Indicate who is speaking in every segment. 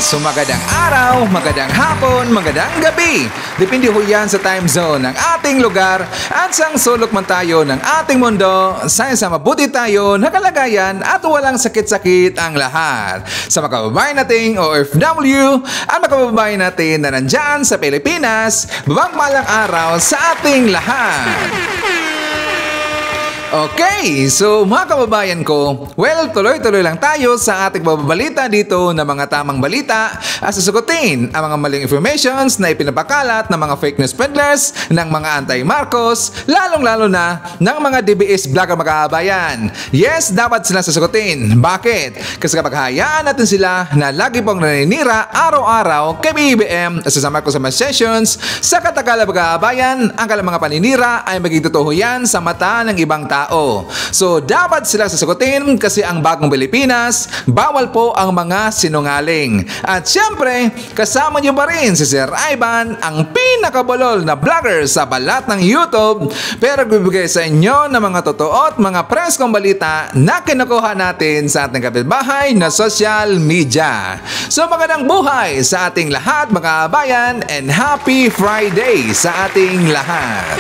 Speaker 1: So magandang araw, magandang hapon, magandang gabi. Depende ho yan sa time zone ng ating lugar at sang sulok man tayo ng ating mundo. Sa mabuti tayo na kalagayan at walang sakit-sakit ang lahat. Sa mga kababayan nating OFW at mga kababayan natin na nandyan sa Pilipinas, mapagpalang araw sa ating lahat. Okay, so mga kababayan ko, well, tuloy-tuloy lang tayo sa ating babalita dito na mga tamang balita at susugutin ang mga maling informations na ipinapakalat ng mga fake news peddlers ng mga anti-Marcos, lalong-lalo na ng mga DBS vlogger mga kababayan. Yes, dapat sila susugutin. Bakit? Kasi kapag hayaan natin sila na lagi pong naninira araw-araw kay BBM at sa Marcos sessions, sa katagalan mga kababayan, ang kanilang mga paninira ay maging totoo yan sa mata ng ibang tao. So, dapat sila sasagutin kasi ang bagong Pilipinas, bawal po ang mga sinungaling. At syempre, kasama niyo pa rin si Sir Ivan, ang pinakabulol na vlogger sa balat ng YouTube, pero bibigay sa inyo ng mga totoo at mga preskong balita na kinukuha natin sa ating kapitbahay na social media. So, magandang buhay sa ating lahat mga kabayan and happy Friday sa ating lahat.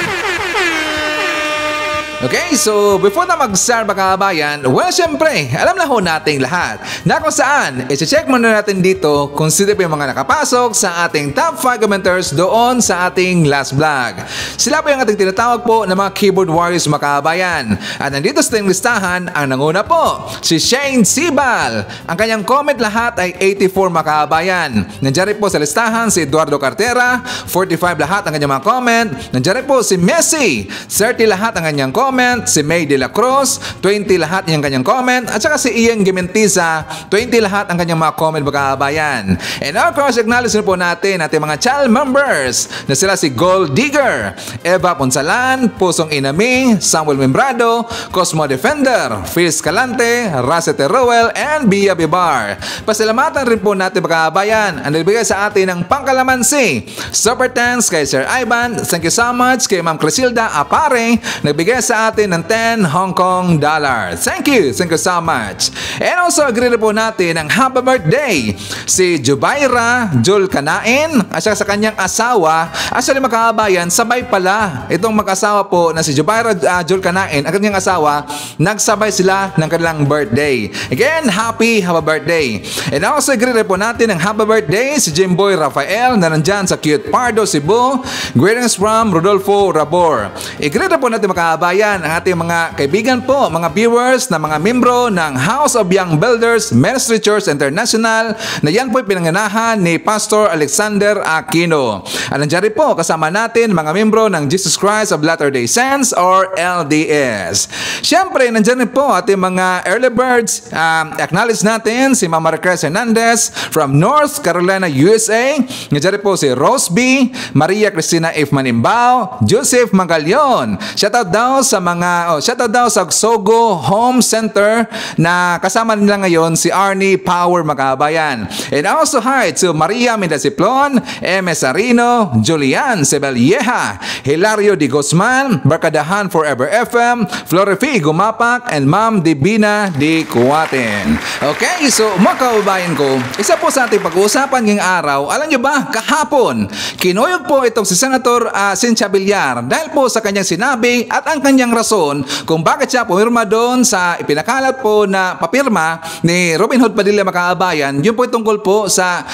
Speaker 1: Okay, so before na mag-start mga kabayan, well, syempre, alam na ho nating lahat na kung saan, i-check muna natin dito kung sino pa yung mga nakapasok sa ating top 5 commenters doon sa ating last vlog. Sila po yung ating tinatawag po na mga keyboard warriors mga kabayan. At nandito sa ating listahan, ang nanguna po, si Shane Sibal. Ang kanyang comment lahat ay 84 mga kabayan. Nandiyan rin po sa listahan si Eduardo Cartera, 45 lahat ang kanyang mga comment. Nandiyan rin po si Messi, 30 lahat ang kanyang comment. Si May de la Cruz, 20 lahat yung kanyang comment. At saka si Ian Gimentiza, 20 lahat ang kanyang mga comment mga kabayan. And of course, acknowledge po natin ating mga channel members na sila si Gold Digger, Eva Ponsalan, Pusong Inami, Samuel Membrado, Cosmo Defender, Fils Calante, Racete Rowell, and Bia Bibar. Pasalamatan rin po natin mga kabayan ang nagbigay sa atin ng pangkalamansi. Super thanks kay Sir Ivan. Thank you so much kay Ma'am Crisilda Apare. Nagbigay sa atin ng 10 Hong Kong dollars. Thank you so much. And also, agree po natin ang happy birthday si Jubaira Jul Kanain at sa kanyang asawa. Actually, mga kabayan, sabay pala itong mag-asawa po na si Jubaira Jul Kanain at kanyang asawa, nagsabay sila ng kanilang birthday. Again, happy birthday. And also, agree po natin ang happy birthday si Jimboy Rafael na nandyan sa Cute Pardo, Cebu. Greetings from Rodolfo Rabor. Agree po natin mga kabayan ang ating mga kaibigan po, mga viewers na mga membro ng House of Young Builders Ministry Church International na yan po pinanganahan ni Pastor Alexander Aquino. At nandiyan rin po kasama natin mga membro ng Jesus Christ of Latter-day Saints or LDS. Siyempre, nandiyan rin po ating mga early birds. Acknowledge natin si Mama Maricruz Hernandez from North Carolina, USA. Nandiyan rin po si Rose B, Maria Cristina F. Manimbao, Joseph Magalion. Shoutout daw sa mga shoutout daw sa Sogo Home Center na kasama nila ngayon si Arnie Power mga kabayan. And also hi to Maria Mendasiplon, M.S. Arino, Julian Sebelieja, Hilario Di Guzman, Barkadahan Forever FM, Florifi Gumapak, and Ma'am Divina Di Kuwaten. Okay, so mga kababayan ko, isa po sa ating pag-uusapan ngayong araw, alam nyo ba, kahapon, kinuyog po itong si Senator Cynthia Villar dahil po sa kanyang sinabi at ang kanyang rason kung bakit siya pumirma doon sa ipinakalat po na papirma ni Robin Hood Padilla mga kababayan. Yun po tungkol po sa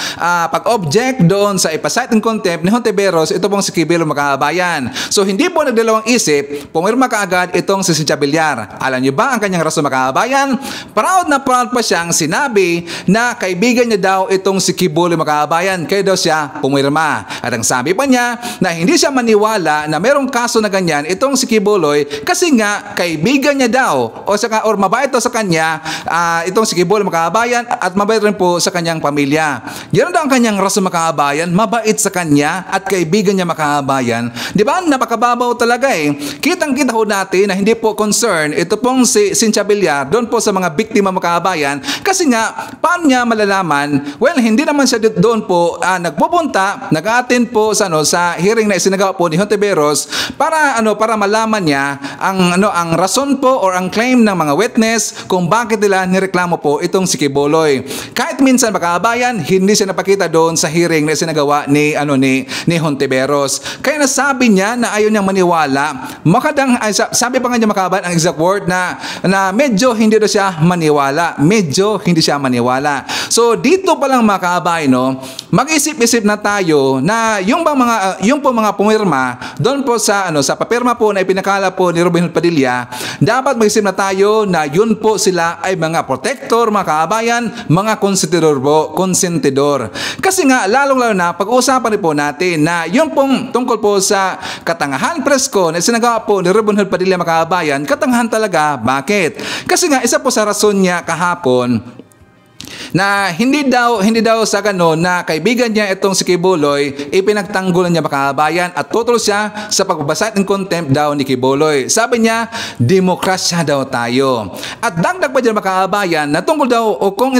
Speaker 1: pag-object doon sa ipasite in contempt ni Hontiveros, ito pong si Kibilo mga kababayan. So hindi po nagdalawang isip, pumirma kaagad itong si Cynthia Villar. Alam niyo ba ang kanyang rason mga kababayan? Proud na proud pa siyang sinabi na kaibigan niya daw itong si Kibilo mga kababayan, kaya daw siya pumirma. At ang sabi pa niya na hindi siya maniwala na merong kaso na ganyan itong si Kibuloy kasi nga kaibigan niya daw or mabait daw sa kanya itong si Kibuloy mga kababayan at mabait rin po sa kanyang pamilya. Yan daw ang kanyang rason mga kababayan, mabait sa kanya at kaibigan niya mga kababayan. Di ba? Napakababaw talaga eh. Kitang-kita ho natin na hindi po concern ito pong si Cynthia Villar doon po sa mga biktima mga kababayan kasi nga paano niya malalaman? Well, hindi naman siya doon po nagpupunta, nag-attend po sa hearing na isinagawa po ni Hontiveros para malaman niya ang rason po or ang claim ng mga witness kung bakit nila nireklamo po itong si Kibuloy. Kahit minsan mga kabayan, hindi siya napakita doon sa hearing na sinagawa ni Hontiveros. Kaya nasabi niya na ayaw niyang maniwala. Sabi pa nga niya mga kabayan ang exact word na medyo hindi na siya maniwala. Medyo hindi siya maniwala. So dito pa lang mga kabayan, no, mag-isip-isip na tayo na yung mga pumirma doon po sa papirma po na ipinakala po ni Robin Hood Padilla, dapat mag-isip na tayo na yun po sila ay mga protector, mga kabayan, mga konsentidor. Kasi nga lalong-lalo na pag-uusapan po natin na yung pong tungkol po sa katangahan presko na sinagawa po ni Robin Hood Padilla, mga kabayan, katangahan talaga. Bakit? Kasi nga isa po sa rason niya kahapon na hindi daw sa gano'n na kaibigan niya itong si Kibuloy, ipinagtanggulan niya mga kabayan at tutol siya sa pagbabasite and contempt daw ni Kibuloy. Sabi niya, demokrasya daw tayo. At dagdag pa dyan mga kabayan na tungkol daw o kung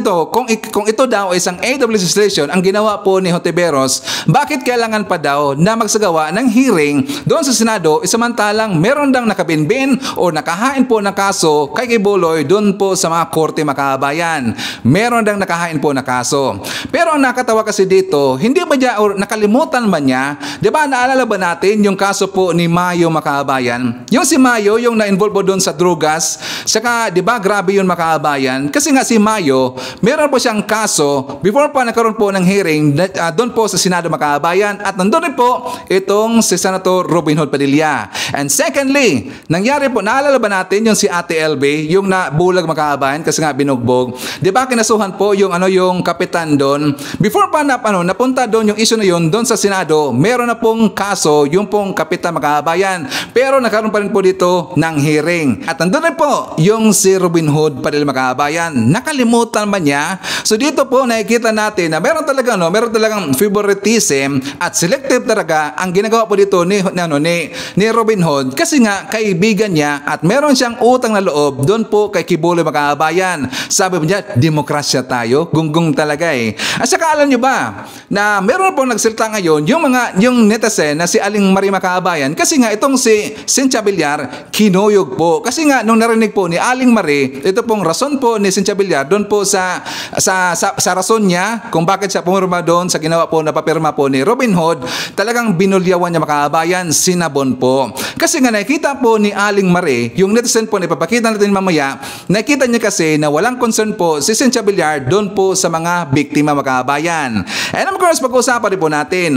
Speaker 1: ito daw ay isang aid of legislation ang ginawa po ni Hontiveros, bakit kailangan pa daw na magsagawa ng hearing doon sa Senado isamantalang meron dang nakabinbin o nakahain po ng kaso kay Kibuloy doon po sa mga korte mga kabayan. Meron dang nakahain po na kaso. Pero ang nakatawa kasi dito, hindi ba niya or nakalimutan ba niya? 'Di ba naalala ba natin yung kaso po ni Mayo makabayan? Yung si Mayo yung na-involve po doon sa drugas, saka 'di ba grabe yun makabayan? Kasi nga si Mayo, meron po siyang kaso before pa nagkaroon po ng hearing doon po sa Senado makabayan at nandoon rin po itong si Senator Robin Hood Padilla. And secondly, nangyari po, naalala ba natin yung si Ate LB, yung nabulag makabayan kasi nga binugbog. 'Di ba kinasuhan po yung kapitan doon. Before pa napunta doon yung issue na yun doon sa Senado, meron na pong kaso yung pong kapitan makabayan. Pero nagkaroon pa rin po dito ng hearing. At nandun rin po yung si Robin Hood Padilla makabayan. Nakalimutan ba niya? So dito po nakikita natin na meron talagang favoritism at selective talaga ang ginagawa po dito ni Robin Hood kasi nga kaibigan niya at meron siyang utang na loob doon po kay Kibuloy makabayan. Sabi niya, demokrasya tayo, gunggong talaga eh. At saka alam nyo ba na meron pong nagsalita ngayon yung netizen na si Aling Marie makabayan kasi nga itong si Cynthia Villar kinuyog po. Kasi nga nung narinig po ni Aling Marie, ito pong rason po ni Cynthia Villar doon po sa rason niya kung bakit siya pumirma doon sa ginawa po na papirma po ni Robin Hood, talagang binulyawan niya makabayan, sinabon po. Kasi nga nakita po ni Aling Marie, yung netizen po na ipapakita natin mamaya, nakita niya kasi na walang concern po si Cynthia Villar doon po sa mga biktima makabayan. And of course, pag-uusapan rin po natin.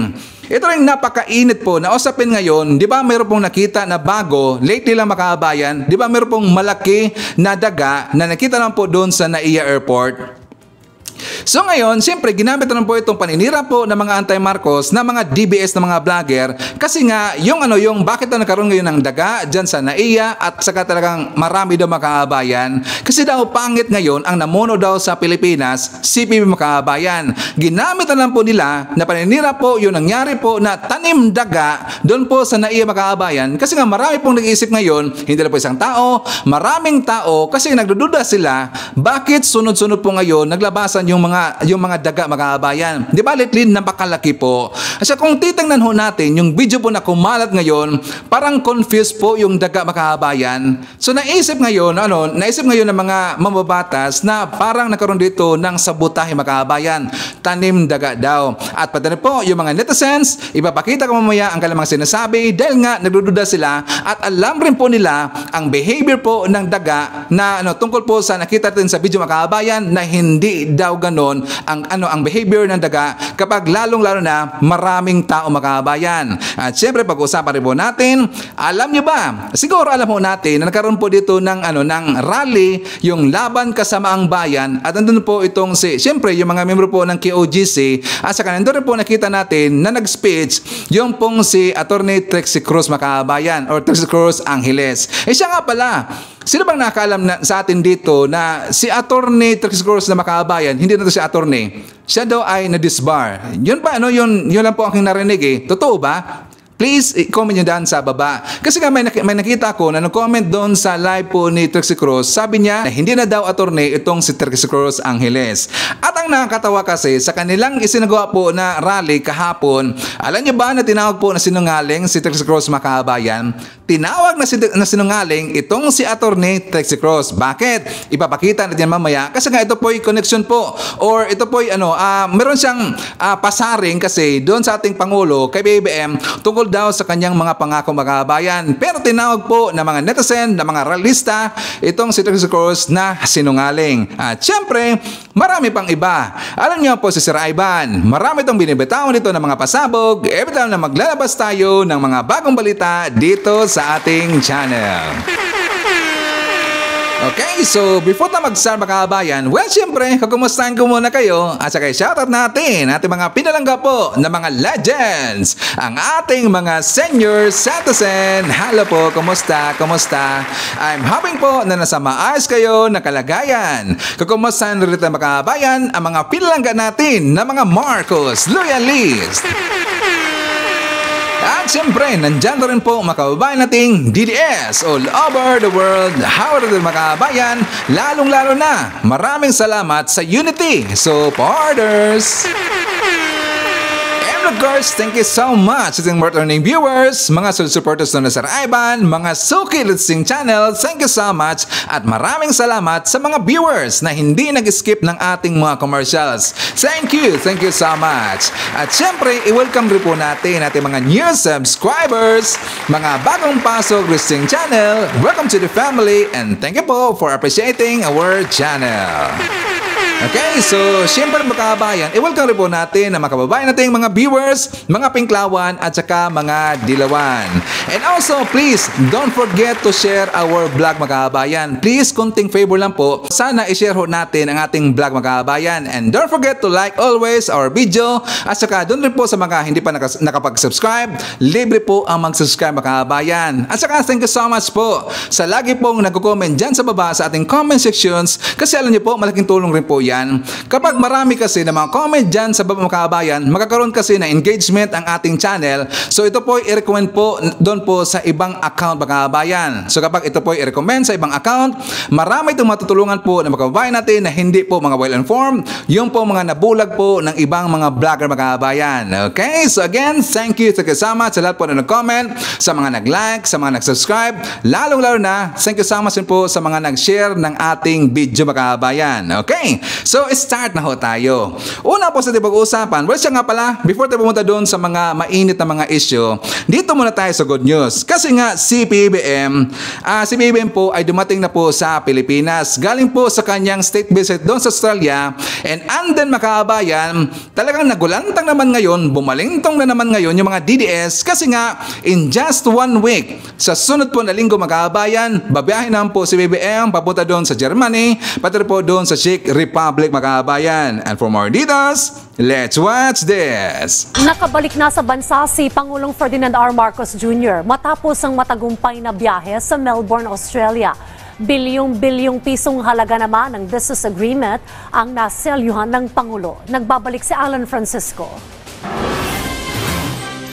Speaker 1: Ito rin napakainit po na usapin ngayon. Di ba mayroon pong nakita na bago, lately lang makabayan, di ba mayroon pong malaki na daga na nakita lang po doon sa NAIA Airport? So ngayon, siyempre, ginamit na po itong paninira po ng mga anti-Marcos na mga DBS na mga vlogger kasi nga, yung bakit na nagkaroon ngayon ng daga dyan sa NAIA at saka talagang marami daw makabayan kasi daw pangit ngayon ang namuno daw sa Pilipinas, CPP makabayan. Ginamit na lang po nila na paninira po yung nangyari po na tanim daga doon po sa NAIA makabayan kasi nga marami pong nag-iisip ngayon, hindi lang po isang tao, maraming tao kasi nagdududa sila bakit sunod-sunod po ngayon naglabasan yung mga daga makabayan. Di ba lately napakalaki po. Kasi kung titingnan ho natin yung video po na kumalat ngayon, parang confused po yung daga makabayan. So naisip ngayon ng mga mababatas na parang nagkaroon dito ng sabotahe makabayan. Tanim daga daw. At pati po yung mga netizens, ipapakita ko mamaya ang kanilang mga sinasabi dahil nga nagdududa sila at alam rin po nila ang behavior po ng daga na tungkol po sa nakita natin sa video makabayan na hindi daw ganon ang behavior ng daga kapag lalong-lalo na maraming tao makabayan. At syempre pag-usapan rin po natin, alam niyo ba? Siguro alam po natin na nagkaroon po dito ng rally yung Laban Kasamaang Bayan at nandun po itong syempre yung mga membro po ng KOGC at saka nandun rin po nakita natin na nag-speech yung pong si Attorney Trixie Cruz makabayan or Trixie Cruz Angeles. Siya nga pala, sino bang nakakaalam sa atin dito na si Attorney Trixie Cruz na makabayan, hindi na to si attorney, siya daw ay na-disbar. Yun pa, yun lang po ang aking narinig eh. Totoo ba? please i-comment nyo dyan sa baba. Kasi nga may nakita ko na nag-comment doon sa live po ni Trixie Cruz. Sabi niya na hindi na daw attorney itong si Trixie Cruz Angeles. At ang nakakatawa kasi sa kanilang isinagawa po na rally kahapon, alam niyo ba na tinawag po na sinungaling si Trixie Cruz mga kababayan? Tinawag na sinungaling itong si attorney Trixie Cruz. Bakit? Ipapakita natin mamaya kasi nga ito po'y connection po or ito po'y meron siyang pasaring kasi doon sa ating Pangulo kay BBM tungkol daw sa kanyang mga pangako mga kababayan. Pero tinawag po ng mga netizen, ng mga realista itong si Trixie Cruz na sinungaling. At syempre, marami pang iba. Alam niyo po si Sir Ivan, marami itong binibitawan nito ng mga pasabog every time na maglalabas tayo ng mga bagong balita dito sa ating channel. Okay, so before na mag-start mga kababayan, well, syempre, kukumustahin ko muna kayo at saka shoutout natin ating mga pinalangga po na mga legends, ang ating mga senior citizen. Hello po, kumusta? Kumusta? I'm hoping po na nasa maayos kayo na kalagayan. Kukumustahin rin mga kababayan ang mga pinalangga natin na mga Marcos Loyalist. At siyempre, nandyan na rin po mga kababayan nating DDS all over the world. How are the mga kababayan? Lalong-lalo na, maraming salamat sa Unity supporters. And of course, thank you so much sa ating returning viewers, mga supporters na Sir Ivan, mga Suki Litsing Channel, thank you so much at maraming salamat sa mga viewers na hindi nag-skip ng ating mga commercials. Thank you so much. At syempre, i-welcome rin po natin ating mga new subscribers, mga bagong pasok Litsing Channel, welcome to the family and thank you po for appreciating our channel. Okay, so syempre mga kababayan, i-welcome rin po natin ang mga kababayan nating mga viewers, mga pinklawan at saka mga dilawan. And also, please, don't forget to share our vlog mga kababayan. Please, kunting favor lang po, sana i-share ho natin ang ating vlog mga kababayan. And don't forget to like always our video. At saka doon rin po sa mga hindi pa nakapag-subscribe, libre po ang mag-subscribe mga kababayan. At saka thank you so much po sa lagi pong nagko-comment dyan sa baba sa ating comment sections kasi alam niyo po, malaking tulong rin po yan. Kapag marami kasi na mga comment dyan sa baba mga kababayan, magkakaroon kasi na engagement ang ating channel. So ito po i-recommend po doon po sa ibang account mga kababayan. So kapag ito po i-recommend sa ibang account, marami itong matutulungan po ng mga kababayan natin na hindi po mga well-informed, yung po mga nabulag po ng ibang mga vlogger mga kababayan. Okay? So again, thank you so much sa lahat po na nag-comment, sa mga nag-like, sa mga nag-subscribe, lalong-lalo na, thank you so much po sa mga nag-share ng ating video mga kababayan. Okay? So, start na ho tayo. Una po sa ating pag-uusapan, well, siya nga pala, before tayo pumunta doon sa mga mainit na mga issue, dito muna tayo sa good news. Kasi nga, si PBBM po ay dumating na po sa Pilipinas. Galing po sa kanyang state visit doon sa Australia. And then, mga kababayan, talagang nagulantang naman ngayon, bumalintong na naman ngayon yung mga DDS. Kasi nga, in just 1 week, sa sunod po na linggo, mga kababayan, babiyahin naman po si PBBM papunta doon sa Germany, pati po doon sa Czech Republic mga kababayan. And for more details, let's watch this.
Speaker 2: Nakabalik na sa bansa si Pangulong Ferdinand R. Marcos Jr. matapos ang matagumpay na biyahe sa Melbourne, Australia. Bilyong-bilyong pisong halaga naman ng business agreement ang naselyuhan ng Pangulo. Nagbabalik si Alan Francisco.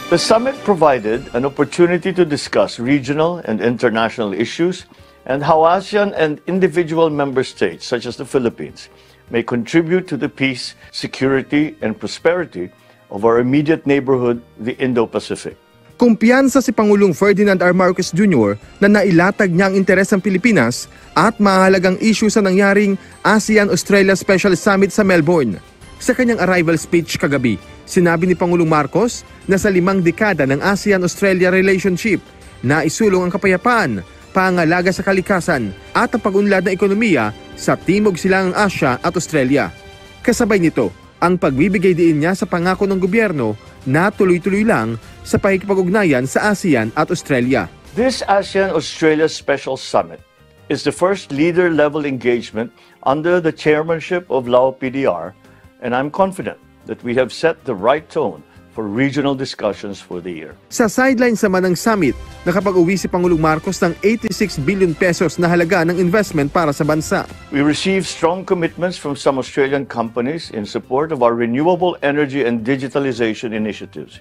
Speaker 3: The summit provided an opportunity to discuss regional and international issues and how ASEAN and individual member states, such as the Philippines, may contribute to the peace, security, and prosperity of our immediate neighborhood, the Indo-Pacific.
Speaker 4: Kumpiyansa si Pangulong Ferdinand R. Marcos Jr. na nailatag niya ang interes ng Pilipinas at mahalagang issue sa nangyaring ASEAN-Australia Special Summit sa Melbourne. Sa kanyang arrival speech kagabi, sinabi ni Pangulong Marcos na sa 5 dekada ng ASEAN-Australia relationship, naisulong ang kapayapaan, pangalaga sa kalikasan at ang pag-unlad na ekonomiya sa Timog Silangang Asya at Australia. Kasabay nito, ang pagbibigay diin niya sa pangako ng gobyerno na tuloy-tuloy lang sa pakikipag-ugnayan sa ASEAN at Australia.
Speaker 3: This ASEAN-Australia Special Summit is the first leader-level engagement under the chairmanship of Lao PDR, and I'm confident that we have set the right tone for regional discussions for the year.
Speaker 4: Sa sidelines naman ng summit, nakapag-uwi si Pangulong Marcos ng 86 billion pesos na halaga ng investment para sa bansa.
Speaker 3: We received strong commitments from some Australian companies in support of our renewable energy and digitalization initiatives.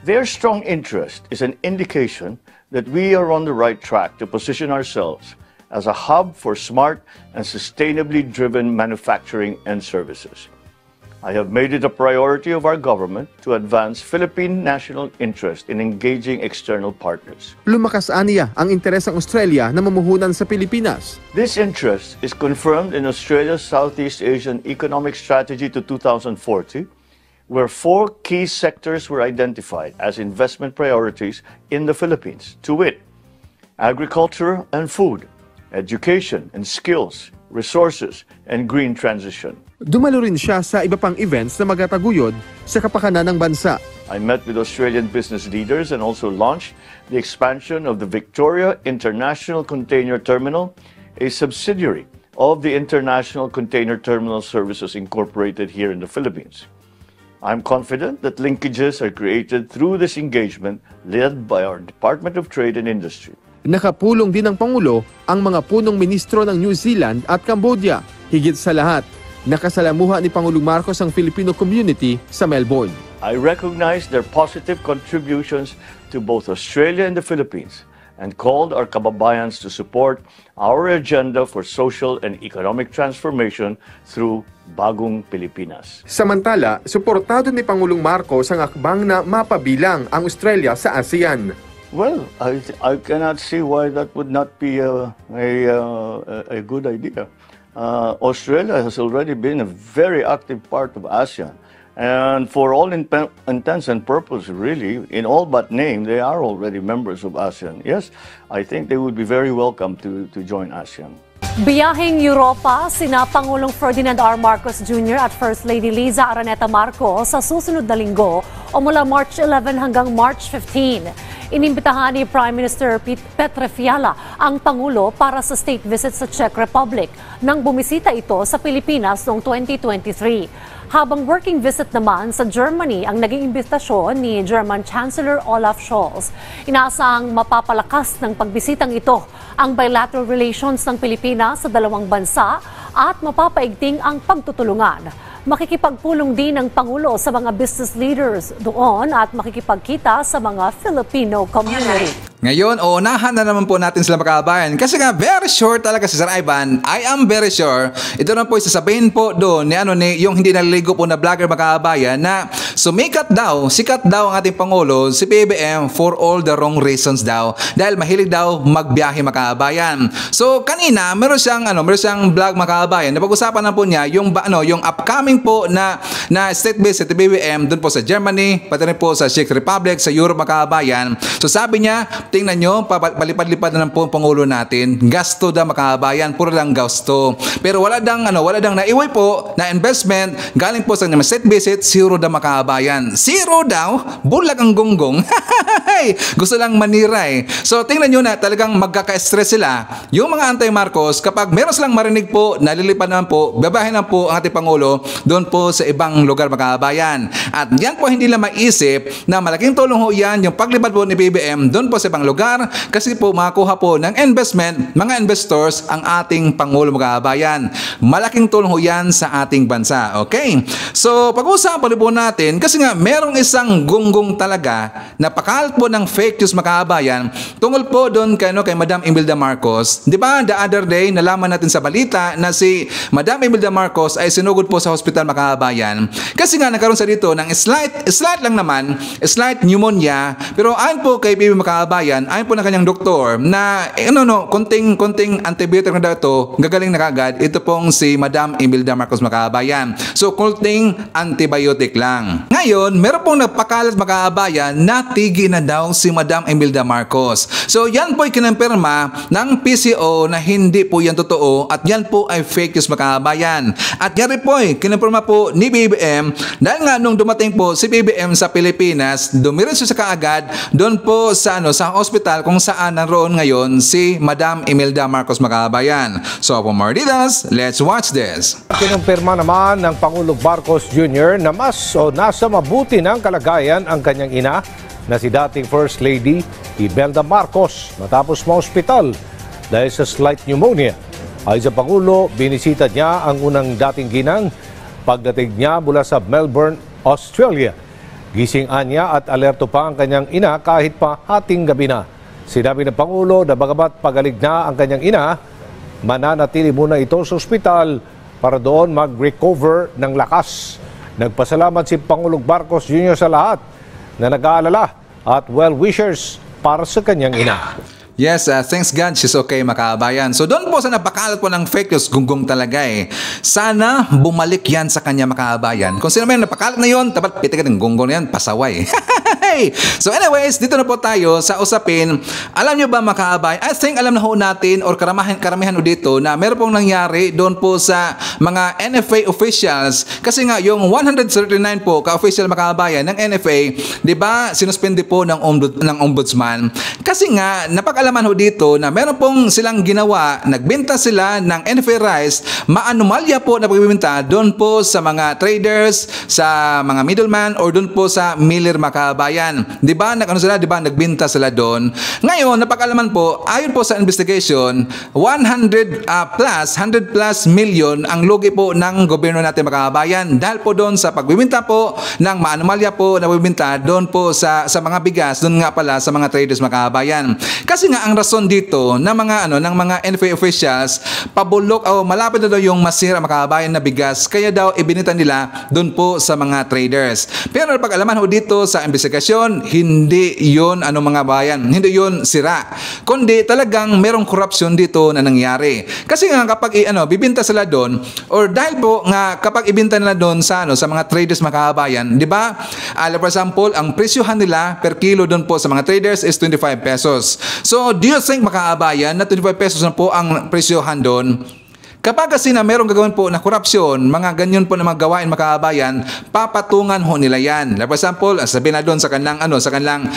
Speaker 3: Their strong interest is an indication that we are on the right track to position ourselves as a hub for smart and sustainably driven manufacturing and services. I have made it a priority of our government to advance Philippine national interest in engaging external partners.
Speaker 4: Lumakas aniya ang interes ng Australia na mamuhunan sa Pilipinas.
Speaker 3: This interest is confirmed in Australia's Southeast Asian Economic Strategy to 2040, where 4 key sectors were identified as investment priorities in the Philippines, to wit, agriculture and food, education and skills, resources, and green transition.
Speaker 4: Dumalo rin siya sa iba pang events na magtataguyod sa kapakanan ng bansa.
Speaker 3: I met with Australian business leaders and also launched the expansion of the Victoria International Container Terminal, a subsidiary of the International Container Terminal Services Incorporated here in the Philippines. I'm confident that linkages are created through this engagement led by our Department of Trade and Industry.
Speaker 4: Nakapulong din ng Pangulo ang mga punong ministro ng New Zealand at Cambodia. Higit sa lahat, nakasalamuha ni Pangulong Marcos ang Filipino community sa Melbourne.
Speaker 3: I recognize their positive contributions to both Australia and the Philippines and called our kababayans to support our agenda for social and economic transformation through Bagong Pilipinas.
Speaker 4: Samantala, suportado ni Pangulong Marcos ang akbang na mapabilang ang Australia sa ASEAN.
Speaker 3: Well, I cannot see why that would not be a good idea. Australia has already been a very active part of ASEAN. And for all intents and purposes, really, in all but name, they are already members of ASEAN. Yes, I think they would be very welcome to join ASEAN.
Speaker 2: Biyaheng Europa, sina Pangulong Ferdinand R. Marcos Jr. at First Lady Liza Araneta Marcos sa susunod na linggo o mula March 11 hanggang March 15. Inimbitahan ni Prime Minister Petre Fiala ang Pangulo para sa state visit sa Czech Republic nang bumisita ito sa Pilipinas noong 2023. Habang working visit naman sa Germany ang naging imbitasyon ni German Chancellor Olaf Scholz. Inaasang mapapalakas ng pagbisitang ito ang bilateral relations ng Pilipinas sa dalawang bansa at mapapaigting ang pagtutulungan. Makikipagpulong din ng Pangulo sa mga business leaders doon at makikipagkita sa mga Filipino community.
Speaker 1: Ngayon, uunahan na naman po natin sila makabayan kasi nga very sure talaga si Sir Ivan. I am very sure. Ito na po isasabihin po doon ni yung hindi naliligo po na vlogger makabayan na sikat daw ang ating Pangulo, si PBM for all the wrong reasons daw. Dahil mahilig daw magbiyahe makabayan. So kanina, meron siyang vlog makabayan. Napag-usapan na po niya yung upcoming po na state visit ni PBM doon po sa Germany, pati rin po sa Czech Republic, sa Europe makabayan. So sabi niya, tingnan nyo, palipad-lipad na lang po ang Pangulo natin. Gasto daw makabayan, puro lang gasto. Pero wala dang naiway po na investment galing po sa state visit, zero daw makabayan. Zero daw? Bulag ang gonggong. Gusto lang manira eh. So tingnan nyo na talagang magkaka-stress sila. Yung mga anti-Marcos, kapag meron silang marinig po, nalilipad naman po, babahin na po ang ating Pangulo doon po sa ibang lugar makabayan. At yan po hindi lang maisip na malaking tulong ho yan yung paglipad po ni BBM doon po sa ibang lugar kasi po makakuha po ng investment, mga investors ang ating Pangulo makabayan. Malaking tulong ho yan sa ating bansa. Okay? So pag-usapan po natin kasi nga merong isang gunggong talaga na pakalat po ng fake news makabayan tungkol po doon kay Madam Imelda Marcos. Di ba the other day nalaman natin sa balita na si Madam Imelda Marcos ay sinugod po sa hospital makabayan kasi nga nagkaroon sa dito ng slight lang naman, slight pneumonia, pero ayon po kay BB makabayan, ayon po ng kanyang doktor na konting antibiotic na daw ito, gagaling na kagad. Ito pong si Madam Imelda Marcos makabayan. So konting antibiotic lang. Ngayon, meron pong nagpakalat makabayan na tigi na daw si Madam Imelda Marcos. So yan po ay kinampirma ng PCO na hindi po yan totoo at yan po ay fake news makabayan. At yan rin po ay kinampirma po ni BBM dahil nga nung dumating po si BBM sa Pilipinas, dumiretso sa kaagad doon po sa hospital kung saan naroon ngayon si Madam Imelda Marcos makabayan. So for more details, let's watch this.
Speaker 5: Kinumpirma naman ng Pangulong Marcos Jr. na nasa mabuti ng kalagayan ang kanyang ina na si dating First Lady Imelda Marcos matapos ma-hospital dahil sa slight pneumonia. Ay sa Pangulo, binisita niya ang unang dating ginang pagdating niya mula sa Melbourne, Australia. Gising anya at alerto pa ang kanyang ina kahit pa hating gabi na. Sinabi ng Pangulo na bagamat pagaling na ang kanyang ina, mananatili muna ito sa ospital para doon mag-recover ng lakas. Nagpasalamat si Pangulong Marcos Jr. sa lahat na nag-aalala at well-wishers para sa kanyang ina.
Speaker 1: Yes, thanks God, she's okay mga kabayan. So doon po sa napakalat po ng fake news, gunggong talaga eh. Sana bumalik yan sa kanya mga kabayan. Kung sino may napakalat na yun, dapat pitigan ng gunggong na yan, pasaway. So anyways, dito na po tayo sa usapin. Alam nyo ba mga kabayan, I think alam na ho natin or karamihan ho dito na meron pong nangyari doon po sa mga NFA officials. Kasi nga yung 139 po ka-official mga kabayan ng NFA, di ba, sinuspende po ng ombudsman. Kasi nga, napag-alaman ho dito na meron pong silang ginawa, nagbenta sila ng NFA rice, maanomalya po na pagbibenta doon po sa mga traders, sa mga middleman, or doon po sa miller makabayan. Di ba, nagbenta sila doon. Ngayon, napag-alaman po, ayon po sa investigation, 100 plus million ang lugi po ng gobyerno natin makabayan dahil po doon sa pagbibenta po ng maanomalya po na pagbibenta doon po sa mga bigas, doon nga pala sa mga traders makabayan. Kasi nga ang rason dito ng mga NFA officials, pabulok o malapit na daw yung masira makabayan na bigas, kaya daw ibinita nila doon po sa mga traders. Pero napag-alaman ho dito sa investigasyon, hindi yun mga bayan, hindi yun sira, kundi talagang merong corruption dito na nangyari. Kasi nga kapag bibinta sila doon, or dahil po nga kapag ibinta nila doon sa mga traders makabayan, di ba? For example, ang presyohan nila per kilo doon po sa mga traders is 25 pesos. So, do you think makaabayan na 25 pesos na po ang presyohan doon? Kapag kasi na merong gagawin po na korupsyon, mga ganyan po na mga gawain makaabayan, papatungan ho nila yan. For example, sabihin na doon sa kanilang,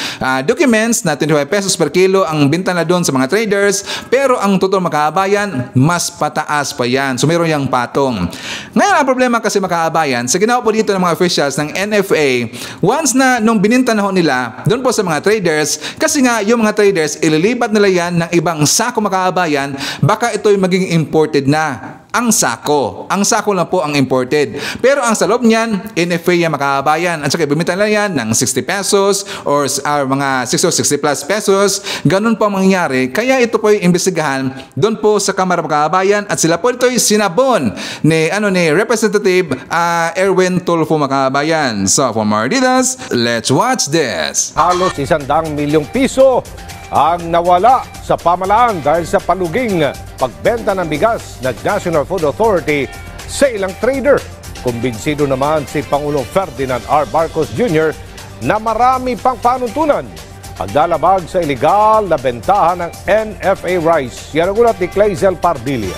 Speaker 1: documents na 25 pesos per kilo ang binta na doon sa mga traders, pero ang totoo makaabayan, mas pataas pa yan. So meron yung patong. Ngayon, ang problema kasi makaabayan, sa ginawa po dito ng mga officials ng NFA, once na nung bininta na ho nila, doon po sa mga traders, kasi nga yung mga traders, ililipat nila yan ng ibang sako makaabayan, baka ito'y maging imported na. Ang sako lang po ang imported. Pero ang sa loob niyan, NFA yan makabayan. At saka bumita nila yan ng 60 pesos or mga 60 plus pesos. Ganun po ang mangyayari. Kaya ito po yung imbestigahan doon po sa Kamara Makabayan at sila po ito'y sinabon ni Representative Erwin Tulfo Makabayan. So for more details, let's watch this.
Speaker 5: Halos 100 milyong piso ang nawala sa pamalaan dahil sa paluging pagbenta ng bigas ng National Food Authority sa ilang trader. Kumbinsido naman si Pangulong Ferdinand R. Marcos Jr. na marami pang panuntunan paglalabag sa iligal na bentahan ng NFA rice. Yan ang ulat ni Clazel Pardilla.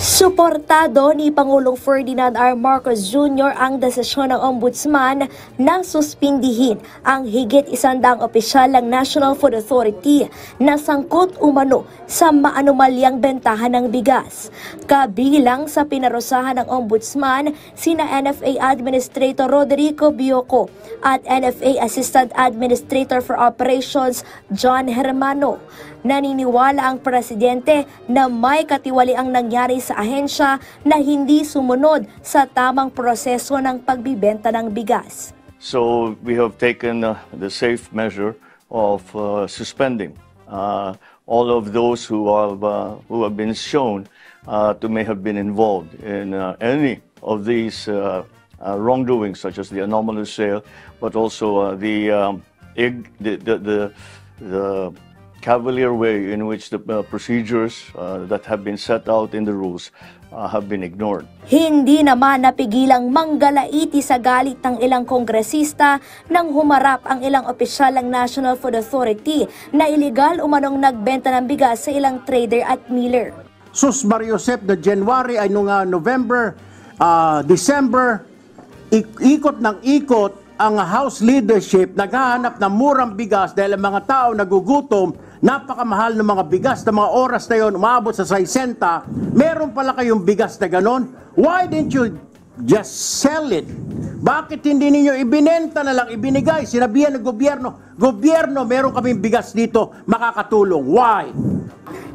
Speaker 6: Suportado ni Pangulong Ferdinand R. Marcos Jr. ang desisyon ng Ombudsman na suspindihin ang higit 100 opisyal ng National Food Authority na sangkot umano sa maanumalyang bentahan ng bigas. Kabilang sa pinarusahan ng Ombudsman, sina NFA Administrator Roderico Bioco at NFA Assistant Administrator for Operations John Hermano. Naniniwala ang presidente na may katiwaliang nangyari sa ahensya na hindi sumunod sa tamang proseso ng pagbibenta ng bigas.
Speaker 3: So we have taken the safe measure of suspending all of those who have been shown to may have been involved in any of these wrongdoings, such as the anomalous sale, but also the cavalier way in which the procedures that have been set out in the rules have been ignored.
Speaker 6: Hindi naman napigilang manggalaiti sa galit ng ilang kongresista nang humarap ang ilang opisyal ng National Food Authority na iligal umanong nagbenta ng bigas sa ilang trader at miller.
Speaker 7: Sus Mariosep de January ay nung November, December, ikot ng ikot ang House leadership naghahanap ng murang bigas dahil ang mga tao nagugutom. Napakamahal ng mga bigas na mga oras na yun, umabot sa 60. Meron pala kayong bigas na ganon. Why didn't you just sell it? Bakit hindi ninyo ibinenta na lang, ibinigay? Sinabihan ng gobyerno, meron kaming bigas dito, makakatulong. Why?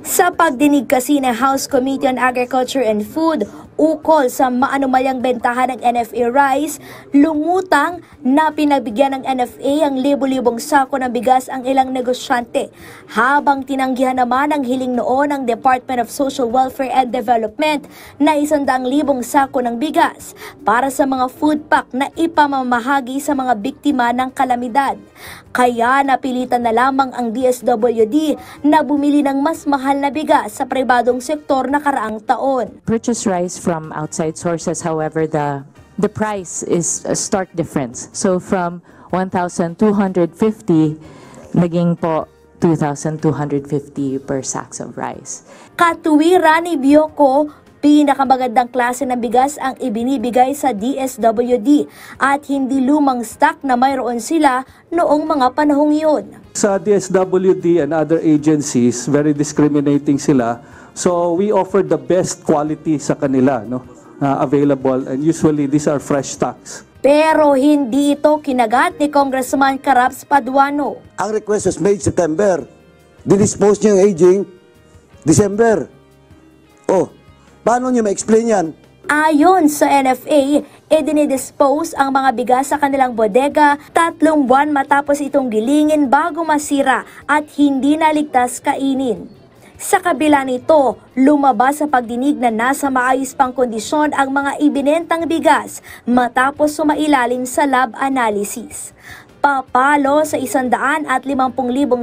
Speaker 6: Sa pagdinig kasi ng House Committee on Agriculture and Food, ukol sa maanumalyang bentahan ng NFA rice, lumutang na pinagbigyan ng NFA ang libo-libong sako ng bigas ang ilang negosyante, habang tinanggihan naman ang hiling noon ng Department of Social Welfare and Development na 100,000 sako ng bigas para sa mga food pack na ipamamahagi sa mga biktima ng kalamidad. Kaya napilitan na lamang ang DSWD na bumili ng mas mahal na bigas sa pribadong sektor na karaang taon.
Speaker 8: Purchase rice from outside sources, however, the price is a stark difference. So from 1,250 naging po 2,250 per sacks of rice.
Speaker 6: Katuwiran ni Bioko, pinakamagandang klase ng bigas ang ibinibigay sa DSWD at hindi lumang stock na mayroon sila noong mga panahong yun.
Speaker 9: Sa DSWD and other agencies, very discriminating sila. So we offer the best quality sa kanila, no, available, and usually these are fresh stocks.
Speaker 6: Pero hindi ito kinagat ni Congressman Caraps Paduano.
Speaker 10: Ang request was made September. Dinispose niya yung aging December. Oh, paano niyo ma-explain yan?
Speaker 6: Ayon sa NFA, idinidispose ang mga bigas sa kanilang bodega 3 buwan matapos itong gilingin bago masira at hindi naligtas kainin. Sa kabila nito, lumabas sa pagdinig na nasa maayos pang kondisyon ang mga ibinentang bigas matapos sumailalim sa lab analysis. Papalo sa 150,000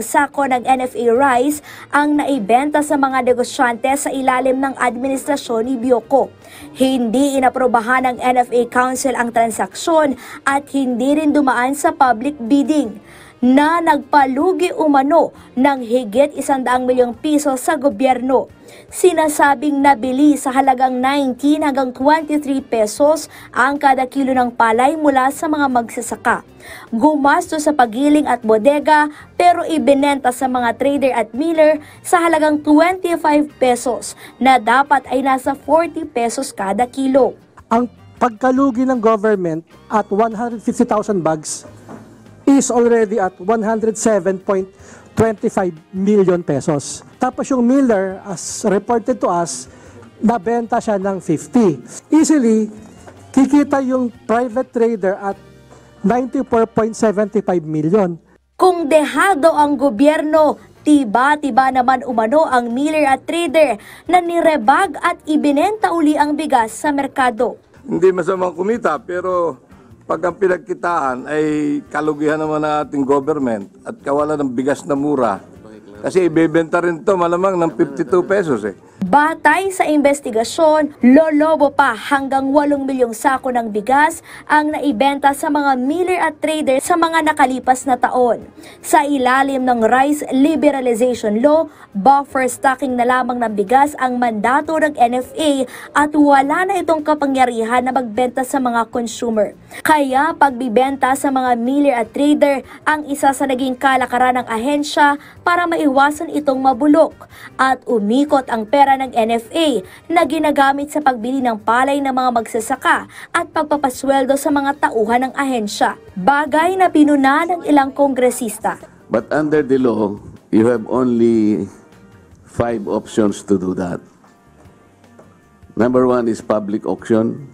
Speaker 6: sako ng NFA rice ang naibenta sa mga negosyante sa ilalim ng administrasyon ni Bioko. Hindi inaprobahan ng NFA Council ang transaksyon at hindi rin dumaan sa public bidding, na nagpalugi umano ng higit 100 milyong piso sa gobyerno. Sinasabing nabili sa halagang 19 hanggang 23 pesos ang kada kilo ng palay mula sa mga magsasaka. Gumasto sa pagiling at bodega pero ibinenta sa mga trader at miller sa halagang 25 pesos na dapat ay nasa 40 pesos kada kilo.
Speaker 9: Ang pagkalugi ng government at 150,000 bags is already at 107.25 million pesos. Tapos yung miller, as reported to us, nabenta siya ng 50. Easily, kikita yung private trader at 94.75 million.
Speaker 6: Kung dehado ang gobyerno, tiba-tiba naman umano ang miller at trader na nirebag at ibinenta uli ang bigas sa merkado.
Speaker 11: Hindi masamang kumita pero pag ang pinagkitaan ay kalugihan naman ng ating government at kawalan ng bigas na mura, kasi ibebenta rin to malamang ng 52 pesos eh.
Speaker 6: Batay sa investigasyon, lolobo pa hanggang 8 milyong sako ng bigas ang naibenta sa mga miller at trader sa mga nakalipas na taon. Sa ilalim ng Rice Liberalization Law, buffer stocking na lamang ng bigas ang mandato ng NFA at wala na itong kapangyarihan na magbenta sa mga consumer. Kaya pagbibenta sa mga miller at trader ang isa sa naging kalakaran ng ahensya para maiwasan itong mabulok at umikot ang pera ng NFA na ginagamit sa pagbili ng palay ng mga magsasaka at pagpapasweldo sa mga tauhan ng ahensya. Bagay na pinuna ng ilang kongresista.
Speaker 12: But under the law, you have only 5 options to do that. Number 1 is public auction.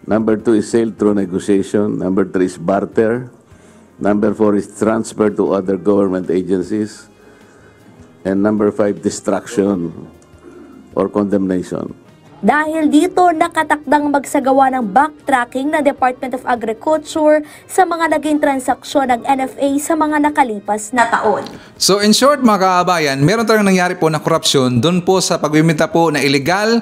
Speaker 12: Number 2 is sale through negotiation. Number 3 is barter. Number 4 is transfer to other government agencies. And number 5, destruction or condemnation.
Speaker 6: Dahil dito, nakatakdang magsagawa ng backtracking ng Department of Agriculture sa mga naging transaksyon ng NFA sa mga nakalipas na taon.
Speaker 1: So in short mga kaabayan, meron talagang nangyari po na korupsyon doon po sa pagbibenta po na illegal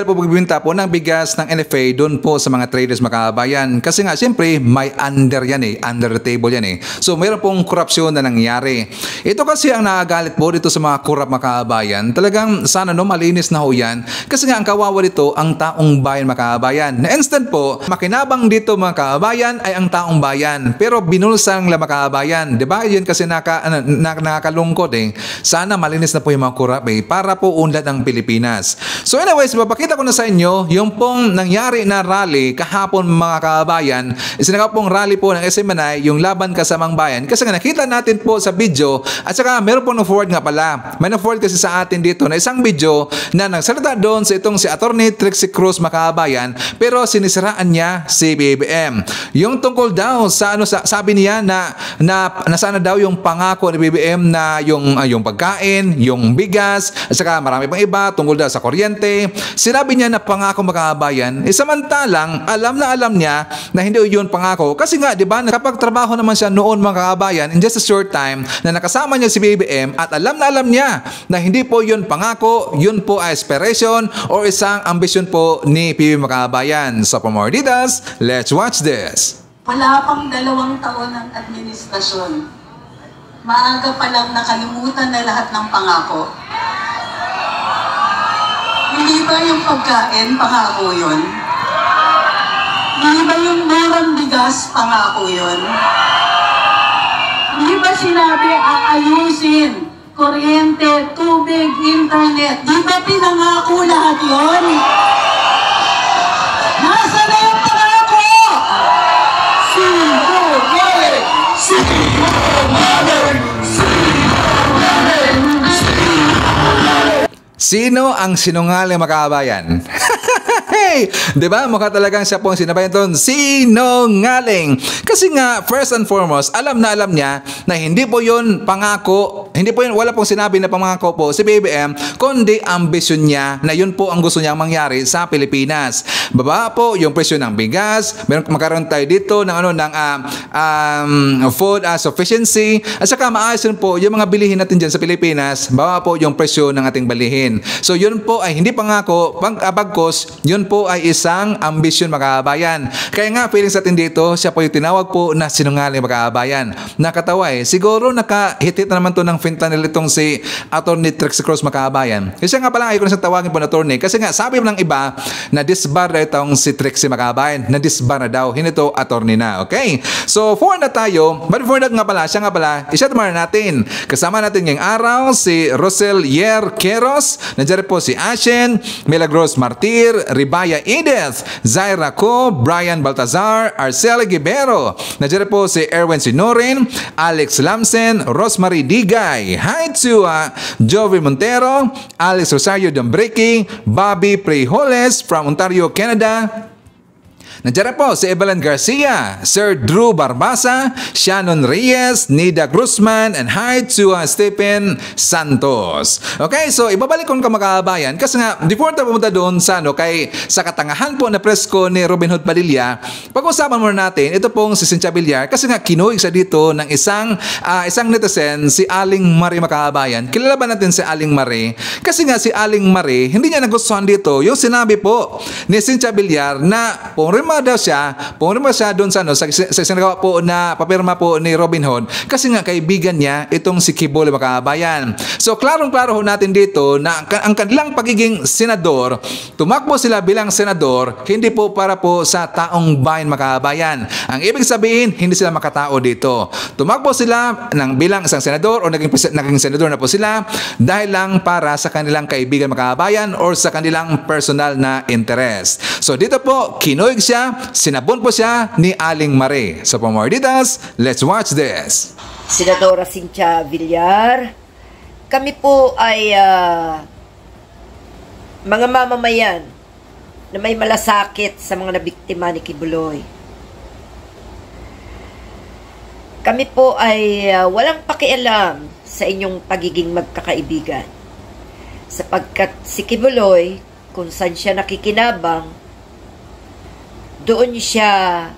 Speaker 1: po pagbibenta po ng bigas ng NFA doon po sa mga traders mga kaabayan. Kasi nga siyempre may under the table yan eh. So meron pong korupsyon na nangyari. Ito kasi ang nakagalit po dito sa mga korap mga kaabayan. Talagang sana malinis na ho yan. Kasi nga ang kawawa dito ang taong bayan mga kaabayan. Na instant po, makinabang dito mga kaabayan ay ang taong bayan. Pero binulsang lang mga kaabayan. Diba? Yun kasi nakakalungkot eh. Sana malinis na po yung mga korap eh, para po unlad ang Pilipinas. So anyways, papakita ko na sa inyo yung pong nangyari na rally kahapon mga kaabayan. Isinagawa pong rally po ng SMNI, yung Laban Kasamang Bayan. Kasi nga nakita natin po sa video at saka meron pong na-forward nga pala. May na-forward kasi sa atin dito na isang video na nagsalita doon sa itong si Attorney Trixie Cruz makabayan, pero sinisiraan niya si BBM. Yung tungkol daw sa sabi niya na sana daw yung pangako ni BBM na yung pagkain, yung bigas, at saka marami pang iba tungkol daw sa kuryente. Sinabi niya na pangako makabayan, samantalang alam niya na hindi yun pangako. Kasi nga, di ba, nakapagtrabaho naman siya noon mga kabayan in just a short time na nakasama niya si BBM at alam niya na hindi po yun pangako, yun po ay aspiration or isang ambisyon po ni PBBM makabayan. So for more details, let's watch this.
Speaker 13: Wala pang 2 taon ng administrasyon. Maaga pa lang nakalimutan na lahat ng pangako. Hindi ba yung pagkain, pangako yun? Hindi ba yung murang bigas, pangako yun? Hindi ba sinabi aayusin, kuryente, tubig, internet? Di ba pinangako lahat yun? Nasa na yung pangako? Sinungaling! Sinungaling!
Speaker 1: Sino ang sinungaling makabayan? Hey! Diba? Mukha talagang siya pong sinabayan doon. Sinungaling! Kasi nga, first and foremost, alam niya na hindi po yun pangako, hindi po yun, wala pong sinabi na pangako po si BBM, kundi ambisyon niya na yun po ang gusto niyang mangyari sa Pilipinas. Baba po yung presyo ng bigas, magkaroon tayo dito ng food sufficiency, at saka maayos po yung mga bilihin natin dyan sa Pilipinas, baba po yung presyo ng ating bilihin. So yun po ay hindi pangako, bagkos, yun po ay isang ambisyon makabayan. Kaya nga, feeling sa atin dito, siya po yung tinawag po na sinungaling makabayan. Nakatawa siguro nakahit na naman to ng fentanyl itong si Attorney Trixie Cruz makabayan. Kasi nga pala, ayaw ko na siyang tawagin po na attorney. Kasi nga, sabi ng iba na disbar na itong si Trixie makabayan, na disbar na daw, hindi to attorney na. Okay? So, for na tayo, but for that nga pala, siya nga pala, isa naman natin. Kasama natin ngayong araw si Rosel Yer Queros, nandiyan po si Ashen, Milagros Martir, Ribaya Edith, Zaira Co, Brian Baltazar, Arceli Gibero, nandiyan po si Erwin Sinorin, Alex Lamsen, Rosemary Digay, hi to Jovi Montero, Alex Rosario Dombreki, Bobby Prejoles from Ontario, Canada. Nandiyan po si Evelyn Garcia, Sir Drew Barbasa, Shannon Reyes, Nida Guzman, and hi to Stephen Santos. Okay, so ibabalik ko ka makabayan kasi nga before tayo pumunta doon sa sa katangahan po na presko ni Robin Hood Padilla, pag-usapan muna natin ito pong si Cynthia Villar kasi nga kinuig sa dito ng isang netizen, si Aling Marie makabayan. Kilala ba natin si Aling Marie? Kasi nga si Aling Marie, hindi niya nagustuhan dito yung sinabi po ni Cynthia Villar na pumirma siya doon sa sinagawa po na papirma po ni Robin Hood kasi nga kaibigan niya itong si Kibole makabayan. So klarong-klaro natin dito na ang kanilang pagiging senador, tumakbo sila bilang senador, hindi po para po sa taong bayan makabayan. Ang ibig sabihin, hindi sila makatao dito. Tumakbo sila bilang isang senador o naging senador na po sila dahil lang para sa kanilang kaibigan makabayan or sa kanilang personal na interest. So dito po, kinuig siya, sinabon po siya ni Aling Marie. So for more details, let's watch this.
Speaker 14: Senadora Cynthia Villar, kami po ay mga mamamayan na may malasakit sa mga nabiktima ni Kibuloy. Kami po ay walang pakialam sa inyong pagiging magkakaibigan. Sapagkat si Kibuloy, kung saan siya nakikinabang, doon siya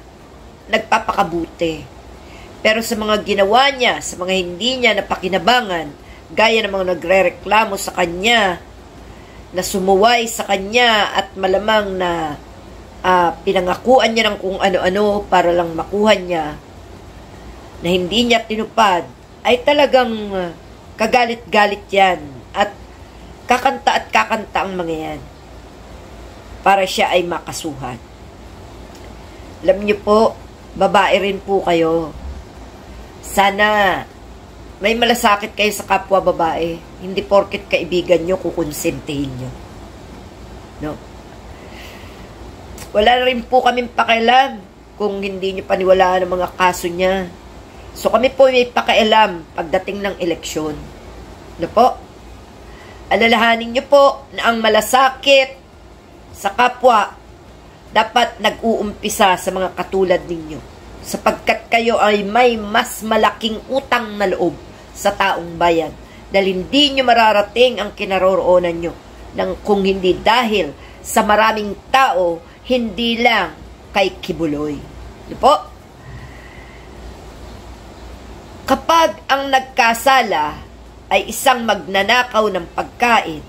Speaker 14: nagpapakabuti. Pero sa mga ginawa niya, sa mga hindi niya napakinabangan, gaya ng mga nagrereklamo sa kanya, na sumuway sa kanya at malamang na pinangakuan niya ng kung ano-ano para lang makuha niya, na hindi niya tinupad, ay talagang kagalit-galit yan at kakanta ang mga yan para siya ay makasuhan. Alam niyo po, babae rin po kayo. Sana may malasakit kayo sa kapwa babae. Hindi porket kaibigan nyo, kukonsentihin nyo. No? Wala rin po kaming pakialam kung hindi nyo paniwalaan ang mga kaso niya. So kami po may pakialam pagdating ng eleksyon. No po? Alalahanin nyo po na ang malasakit sa kapwa, dapat nag-uumpisa sa mga katulad ninyo, sapagkat kayo ay may mas malaking utang na loob sa taong bayan dahil hindi nyo mararating ang kinaroroonan nyo kung hindi dahil sa maraming tao, hindi lang kay Kibuloy. Po? Kapag ang nagkasala ay isang magnanakaw ng pagkain,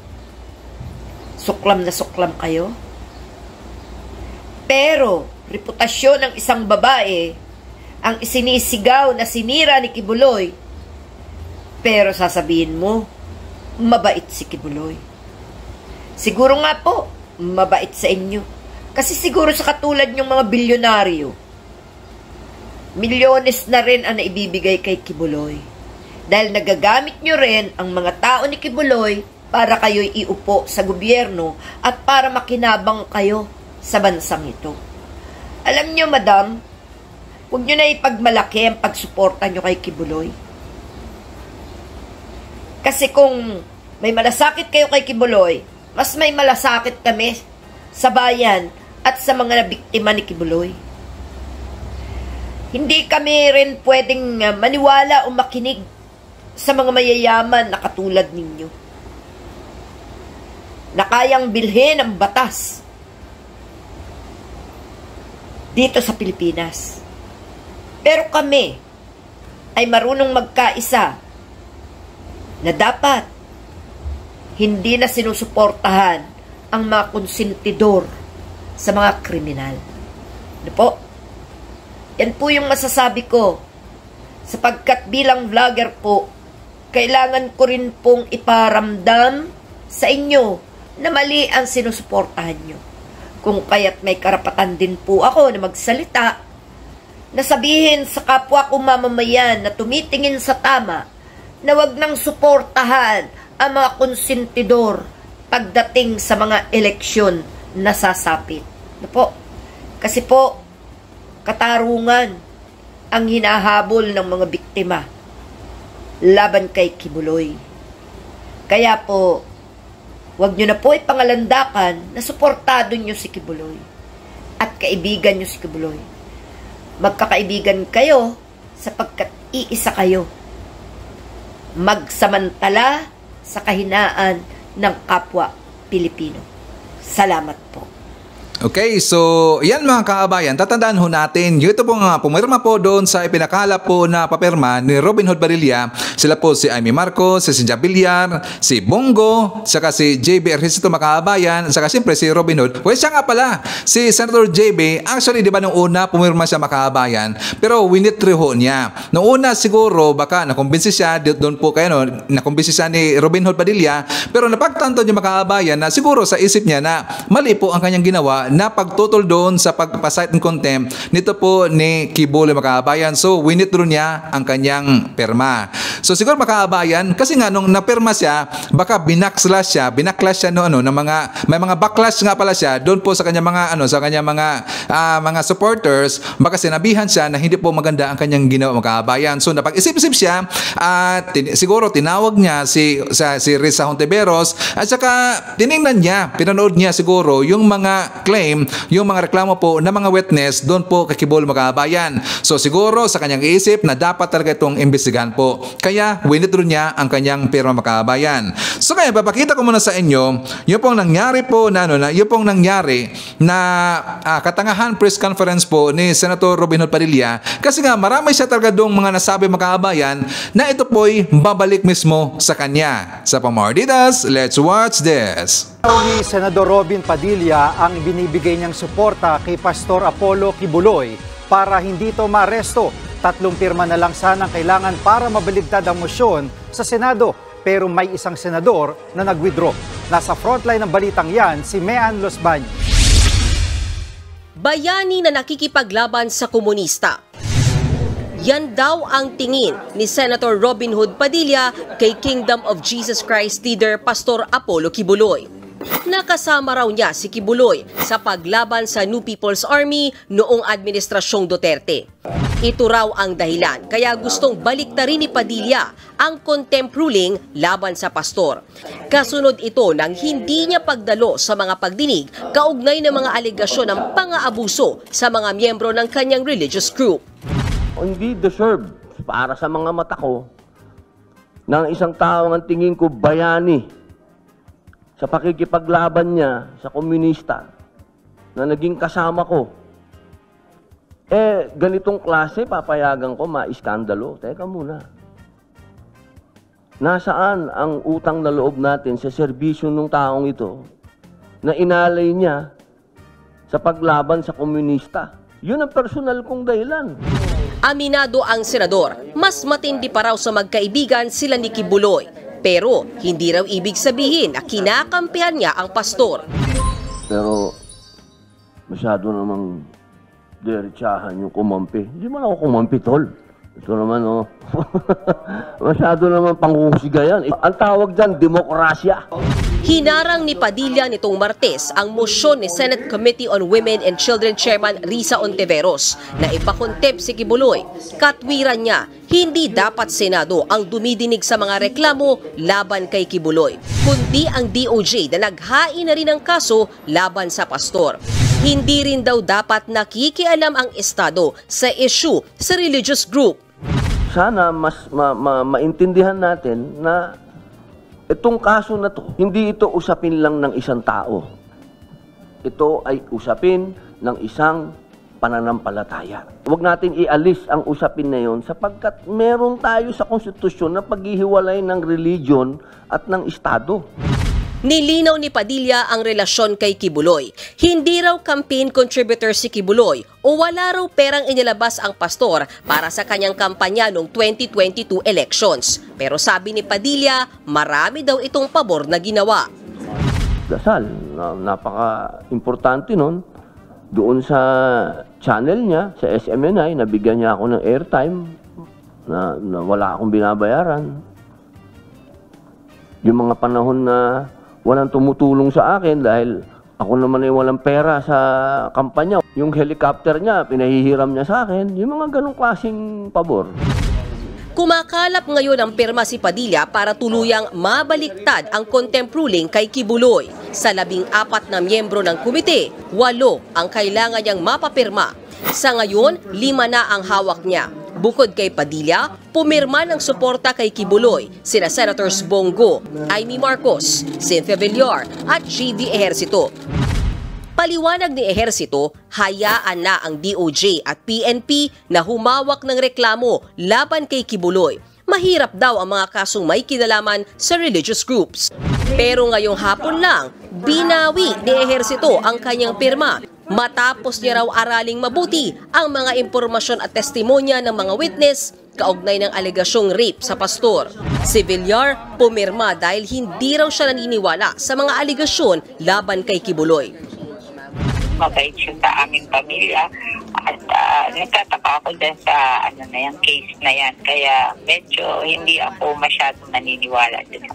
Speaker 14: suklam na suklam kayo. Pero, reputasyon ng isang babae ang isinisigaw na sinira ni Kibuloy, pero sasabihin mo, mabait si Kibuloy. Siguro nga po, mabait sa inyo. Kasi siguro sa katulad yung mga bilyonaryo, milyones na rin ang naibibigay kay Kibuloy. Dahil nagagamit nyo rin ang mga tao ni Kibuloy para kayo'y iupo sa gobyerno at para makinabang kayo sa bansang ito. Alam nyo, madam, huwag nyo na ipagmalaki ang pagsuporta nyo kay Kibuloy. Kasi kung may malasakit kayo kay Kibuloy, mas may malasakit kami sa bayan at sa mga nabiktima ni Kibuloy. Hindi kami rin pwedeng maniwala o makinig sa mga mayayaman na katulad ninyo, na kayang bilhin ang batas dito sa Pilipinas. Pero kami ay marunong magkaisa na dapat hindi na sinusuportahan ang mga konsentidor sa mga kriminal. Ano po? Yan po yung masasabi ko, sapagkat bilang vlogger po, kailangan ko rin pong iparamdam sa inyo na mali ang sinusuportahan nyo. Kung kaya't may karapatan din po ako na magsalita, na sabihin sa kapwa kong mamamayan na tumitingin sa tama, na wag nang suportahan ang mga konsentidor pagdating sa mga eleksyon na sasapit. Ano po? Kasi po, katarungan ang hinahabol ng mga biktima laban kay Kibuloy. Kaya po, wag nyo na po ipangalandakan na suportado nyo si Kibuloy at kaibigan nyo si Kibuloy. Magkakaibigan kayo sapagkat iisa kayo. Magsamantala sa kahinaan ng kapwa Pilipino. Salamat po.
Speaker 1: Okay, so yan mga kaabayan, tatandaan ho natin, ito po nga pumirma po doon sa ipinakala po na papirma ni Robin Hood Padilla. Sila po si Amy Marcos, si Cynthia Villar, si Bongo, saka si JB Ernesto mga kaabayan, saka siyempre si Robin Hood. Well, siya nga pala, si Senator JB, actually di ba nung una pumirma siya mga kaabayan, pero winitry ho niya. Nung una siguro baka nakumbinsi siya, doon po kayo, no, nakumbinsi siya ni Robin Hood Padilla, pero napagtanto niya mga kaabayan na siguro sa isip niya na mali po ang kanyang ginawa na pagtutol doon sa pagpasight and contempt nito po ni Kibuloy mga kaabayan. So, winithdraw niya ang kanyang perma. So, siguro mga kaabayan, kasi nga nung napirma siya, baka binacklash siya no, ng mga, may mga backlash nga pala siya doon po sa kanyang mga, sa kanyang mga supporters, baka sinabihan siya na hindi po maganda ang kanyang ginawa mga kaabayan. So, napag-isip-isip siya at siguro tinawag niya si Risa Hontiveros at saka tiningnan niya, pinanood niya siguro yung mga claim, yung mga reklamo po ng mga witness doon po kay Kibuloy mga kaabayan. So siguro sa kanyang isip na dapat talaga itong imbestigahan po. Kaya winithdraw niya ang kanyang pirma mga kaabayan. So kaya papakita ko muna sa inyo yung pong nangyari po na katangahan press conference po ni Senator Robin Hood Padilla, kasi nga marami siya talaga doong mga nasabi mga kaabayan na ito po'y babalik mismo sa kanya. Sa Pamardidas, let's watch this.
Speaker 15: Ni Senador Robin Padilla ang binibigay niyang suporta kay Pastor Apollo Kibuloy para hindi ito maaresto. 3 pirma na lang sana ang kailangan para mabaligtad ang mosyon sa Senado, pero may isang senador na nag-withdraw. Nasa frontline ng balitang yan si Mean Los Baños.
Speaker 16: Bayani na nakikipaglaban sa komunista. Yan daw ang tingin ni Senator Robin Hood Padilla kay Kingdom of Jesus Christ leader Pastor Apollo Kibuloy. Nakasama raw niya si Kibuloy sa paglaban sa New People's Army noong Administrasyong Duterte. Ito raw ang dahilan kaya gustong baliktarin ni Padilla ang contempt ruling laban sa pastor. Kasunod ito ng hindi niya pagdalo sa mga pagdinig kaugnay ng mga alegasyon ng pang-aabuso sa mga miyembro ng kanyang religious group.
Speaker 17: Hindi deserve para sa mga mata ko ng isang tao ang tingin ko bayani sa pakikipaglaban niya sa komunista na naging kasama ko. Ganitong klase, papayagan ko, maiskandalo. Teka muna. Nasaan ang utang na loob natin sa serbisyo ng taong ito na inalay niya sa paglaban sa komunista? Yun ang personal kong dahilan.
Speaker 16: Aminado ang senador, mas matindi pa raw sa magkaibigan sila ni Kibuloy. Pero hindi raw ibig sabihin na kinakampihan niya ang pastor.
Speaker 17: Pero masyado namang diretsahan yung kumampi. Hindi man ako kumampi, tol. Ito naman, oh. Masyado naman panghusiga yan. Ang tawag dyan, demokrasya.
Speaker 16: Hinarang ni Padilla nitong Martes ang mosyon ni Senate Committee on Women and Children Chairman Risa Ontiveros na ipakontep si Kibuloy. Katwiran niya, hindi dapat Senado ang dumidinig sa mga reklamo laban kay Kibuloy, kundi ang DOJ na naghain na rin ng kaso laban sa pastor. Hindi rin daw dapat nakikialam ang Estado sa issue sa religious group.
Speaker 17: Sana mas maintindihan natin na itong kaso na to, hindi ito usapin lang ng isang tao. Ito ay usapin ng isang pananampalataya. Huwag natin ialis ang usapin na yon sapagkat meron tayo sa konstitusyon na paghihiwalay ng religion at ng Estado.
Speaker 16: Nilinaw ni Padilla ang relasyon kay Kibuloy. Hindi raw campaign contributor si Kibuloy o wala raw perang inilabas ang pastor para sa kanyang kampanya noong 2022 elections. Pero sabi ni Padilla, marami daw itong pabor na ginawa.
Speaker 17: Dasal, napaka-importante nun. Doon sa channel niya, sa SMNI, nabigyan niya ako ng airtime na wala akong binabayaran. Yung mga panahon na walang tumutulong sa akin dahil ako naman ay walang pera sa kampanya. Yung helicopter niya, pinahihiram niya sa akin. Yung mga ganong klaseng pabor.
Speaker 16: Kumakalap ngayon ang pirma si Padilla para tuluyang mabaliktad ang contempt ruling kay Kibuloy. Sa 14 na miyembro ng komite, 8 ang kailangan niyang mapapirma. Sa ngayon, 5 na ang hawak niya. Bukod kay Padilla, pumirma ng suporta kay Kibuloy sina Senators Bongo, Amy Marcos, Cynthia Villar at G.V. Ejercito. Paliwanag ni Ejercito, hayaan na ang DOJ at PNP na humawak ng reklamo laban kay Kibuloy. Mahirap daw ang mga kasong may kinalaman sa religious groups. Pero ngayong hapon lang, binawi ni Ejercito ang kanyang pirma. Matapos niya raw araling mabuti ang mga impormasyon at testimonya ng mga witness kaugnay ng alegasyong rape sa pastor. Si Villar pumirma dahil hindi raw siya naniniwala sa mga alegasyon laban kay Kibuloy.
Speaker 18: Mabait siya sa aming pamilya at nagtataka ako din sa case na yan. Kaya medyo hindi ako masyadong naniniwala din.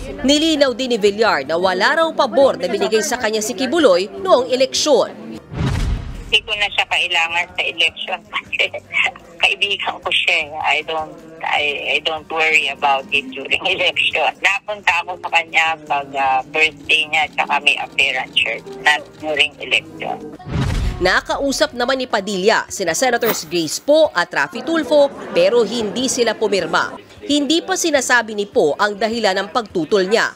Speaker 16: Nilinaw din ni Villar na wala raw pabor na binigay sa kanya si Kibuloy noong eleksyon.
Speaker 18: Hindi ko na siya kailangan sa eleksyon kasi kaibigan ko siya. I don't worry about it during election. Napunta ako sa kanya pag birthday niya at may appearance shirt, not during election.
Speaker 16: Nakausap naman ni Padilla sina Senators Grace Poe at Raffy Tulfo pero hindi sila pumirma. Hindi pa sinasabi ni Poe ang dahilan ng pagtutol niya.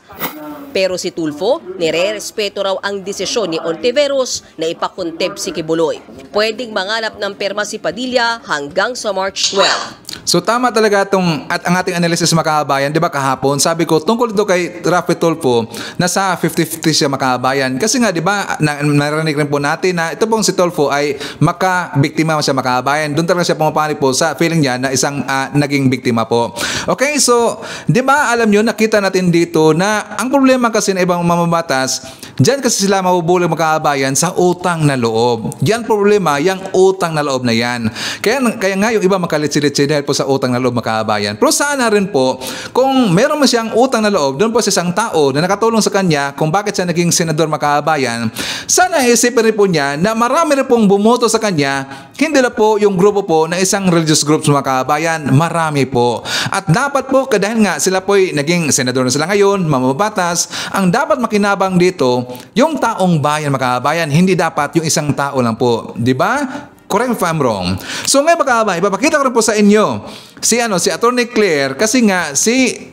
Speaker 16: Pero si Tulfo, nire-respeto raw ang desisyon ni Ontiveros na ipakontep si Kibuloy. Pwedeng mangalap ng perma si Padilla hanggang sa March 12.
Speaker 1: So tama talaga itong at ang ating analysis makabayan, 'di ba kahapon? Sabi ko tungkol dito kay Raffy Tulfo, nasa 50-50 siya makabayan. Kasi nga 'di ba, narinig rin po natin na ito pong si Tulfo ay makabiktima siya makabayan. Doon talaga siya pumapani po sa feeling niya na isang naging biktima po. Okay, so 'di ba alam niyo nakita natin dito na ang problema kasi ng ibang mamabatas, diyan kasi sila mabubulag makabayan sa utang na loob. Yan problema, yung utang na loob na yan. Kaya nga yung iba makalitsi-litsi dahil po po sa utang na loob, mga kababayan. Pero sana rin po, kung meron mo siyang utang na loob, doon po sa isang tao na nakatulong sa kanya kung bakit siya naging senador, mga kababayan, sana isipin rin po niya na marami rin pong bumoto sa kanya, hindi lang po yung grupo po na isang religious groups, mga kababayan, marami po. At dapat po, dahil nga sila po naging senador na sila ngayon, mamabatas, ang dapat makinabang dito, yung taong bayan, mga kababayan, hindi dapat yung isang tao lang po. Di ba? Correct me if I'm wrong. So ngayon, mga kababayan, ipapakita ko rin po sa inyo si Attorney Claire, kasi nga si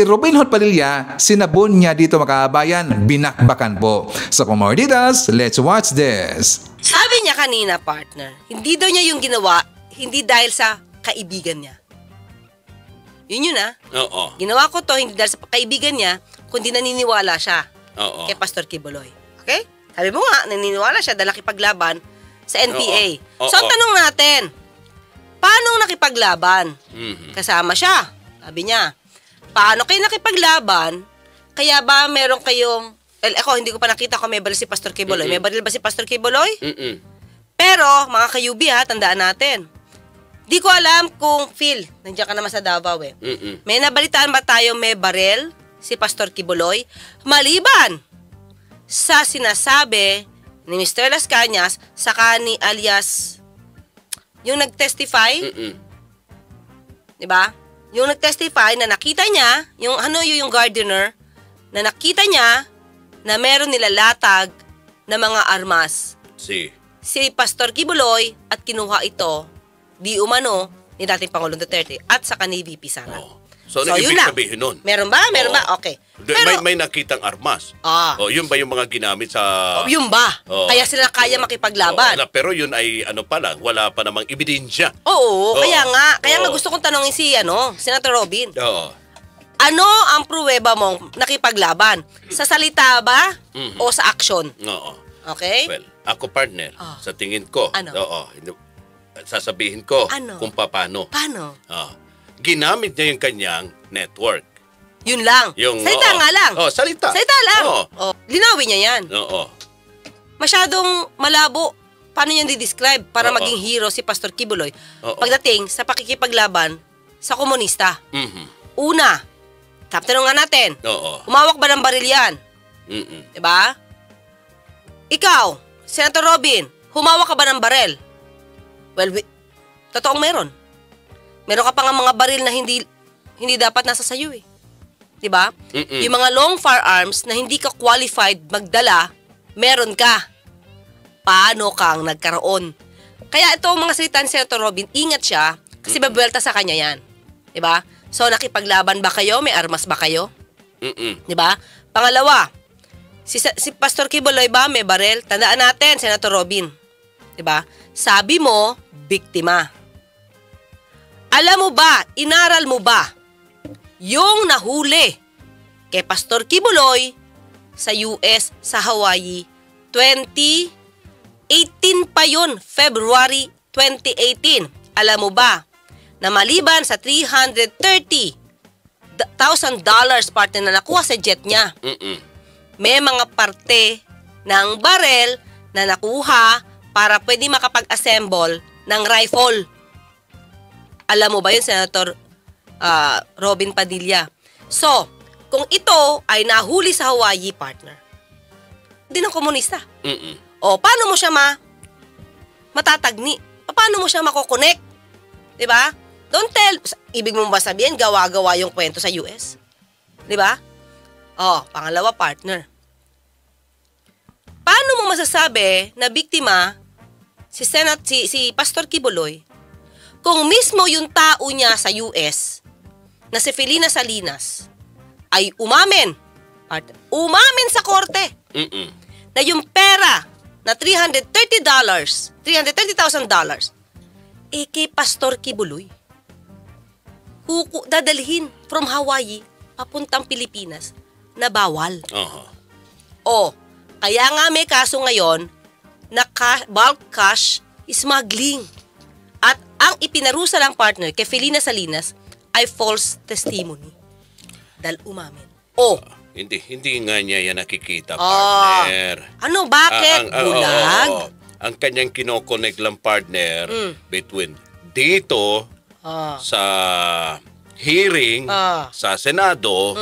Speaker 1: Robin Hood Padilla, sinabon niya dito, mga kababayan, binakbakan po. So for more details, let's watch this.
Speaker 19: Sabi niya kanina, partner, hindi daw niya yung ginawa, hindi dahil sa kaibigan niya. Yun ah.
Speaker 20: Oo.
Speaker 19: Ginawa ko to hindi dahil sa kaibigan niya, kundi naniniwala siya kay Pastor Kibuloy. Okay? Sabi mo nga, naniniwala siya dahil nakipaglaban sa NPA. So, tanong natin, paano nakipaglaban? Kasama siya. Sabi niya, paano kayo nakipaglaban? Kaya ba meron kayong, ako hindi ko pa nakita kung may baril si Pastor Kibuloy. May baril ba si Pastor Kibuloy? Pero, mga kayubi tandaan natin. Di ko alam kung Phil, nandiyan ka naman sa Davao May nabalitaan ba tayo may baril si Pastor Kibuloy? Maliban sa sinasabi ni Mr. Las Cañas saka ni alias yung nag-testify, diba? Yung nag-testify na nakita niya, yung gardener, na nakita niya na meron nilalatag na mga armas. Si Pastor Kibuloy at kinuha ito, di umano, ni dating Pangulong Duterte at saka ni VP Sara.
Speaker 20: So ano ibig sabihin nun?
Speaker 19: Meron ba? Meron ba? Okay.
Speaker 20: Pero, may nakitang armas. Yun ba yung mga ginamit sa...
Speaker 19: Yun ba? Kaya sila kaya makipaglaban.
Speaker 20: Pero yun ay wala pa namang ebidensya.
Speaker 19: Kaya nga gusto kong tanongin si Senator Robin. Ano ang pruweba mong nakipaglaban? Sa salita ba o sa action? Okay?
Speaker 20: Well, ako partner, sa tingin ko, sasabihin ko kung paano.
Speaker 19: Paano?
Speaker 20: Ginamit niya yung kanyang network.
Speaker 19: Yun lang. Salita nga lang.
Speaker 20: Salita.
Speaker 19: Salita lang. Linawin niya yan. Masyadong malabo. Paano niya di-describe para maging hero si Pastor Kibuloy pagdating sa pakikipaglaban sa komunista? Una, tanong natin, humawak ba ng baril yan? Diba? Ikaw, Senator Robin, humawak ka ba ng baril? Well, totoong meron. Meron ka pa nga mga baril na hindi dapat nasa sayo eh. Diba? Yung mga long firearms na hindi ka qualified magdala, meron ka. Paano kang nagkaroon? Kaya ito mga salita ni Senator Robin, ingat siya kasi babelta sa kanya yan. Diba? So nakipaglaban ba kayo? May armas ba kayo? Diba? Pangalawa, si Pastor Kibuloy ba may baril? Tandaan natin, Senator Robin. Diba? Sabi mo, biktima. Alam mo ba, inaral mo ba, yung nahuli kay Pastor Kibuloy sa US, sa Hawaii, 2018 pa yun, February 2018. Alam mo ba, na maliban sa $330,000 parte na nakuha sa jet niya, may mga parte ng barel na nakuha para pwede makapag-assemble ng rifle. Alam mo ba yun, Senator Robin Padilla? So, kung ito ay nahuli sa Hawaii, partner, hindi ng komunista. Paano mo siya matatagni? Paano mo siya makokonek? Diba? Don't tell. Ibig mo ba sabihin, gawa-gawa yung kwento sa US? Diba? Pangalawa, partner. Paano mo masasabi na biktima si Pastor Kibuloy kung mismo yung tao niya sa US na si Felina Salinas ay umamin sa korte na yung pera na $330,000 kay Pastor Kibuloy dadalhin from Hawaii papuntang Pilipinas na bawal. Kaya nga may kaso ngayon na bulk cash smuggling. At ang ipinarusa lang, partner, kay Felina Salinas ay false testimony. Dahil umamin.
Speaker 20: Hindi nga niya yan nakikita, partner.
Speaker 19: Ano, bakit? Bulag?
Speaker 20: Ang kanyang kinokonek lang, partner, between dito sa hearing sa Senado,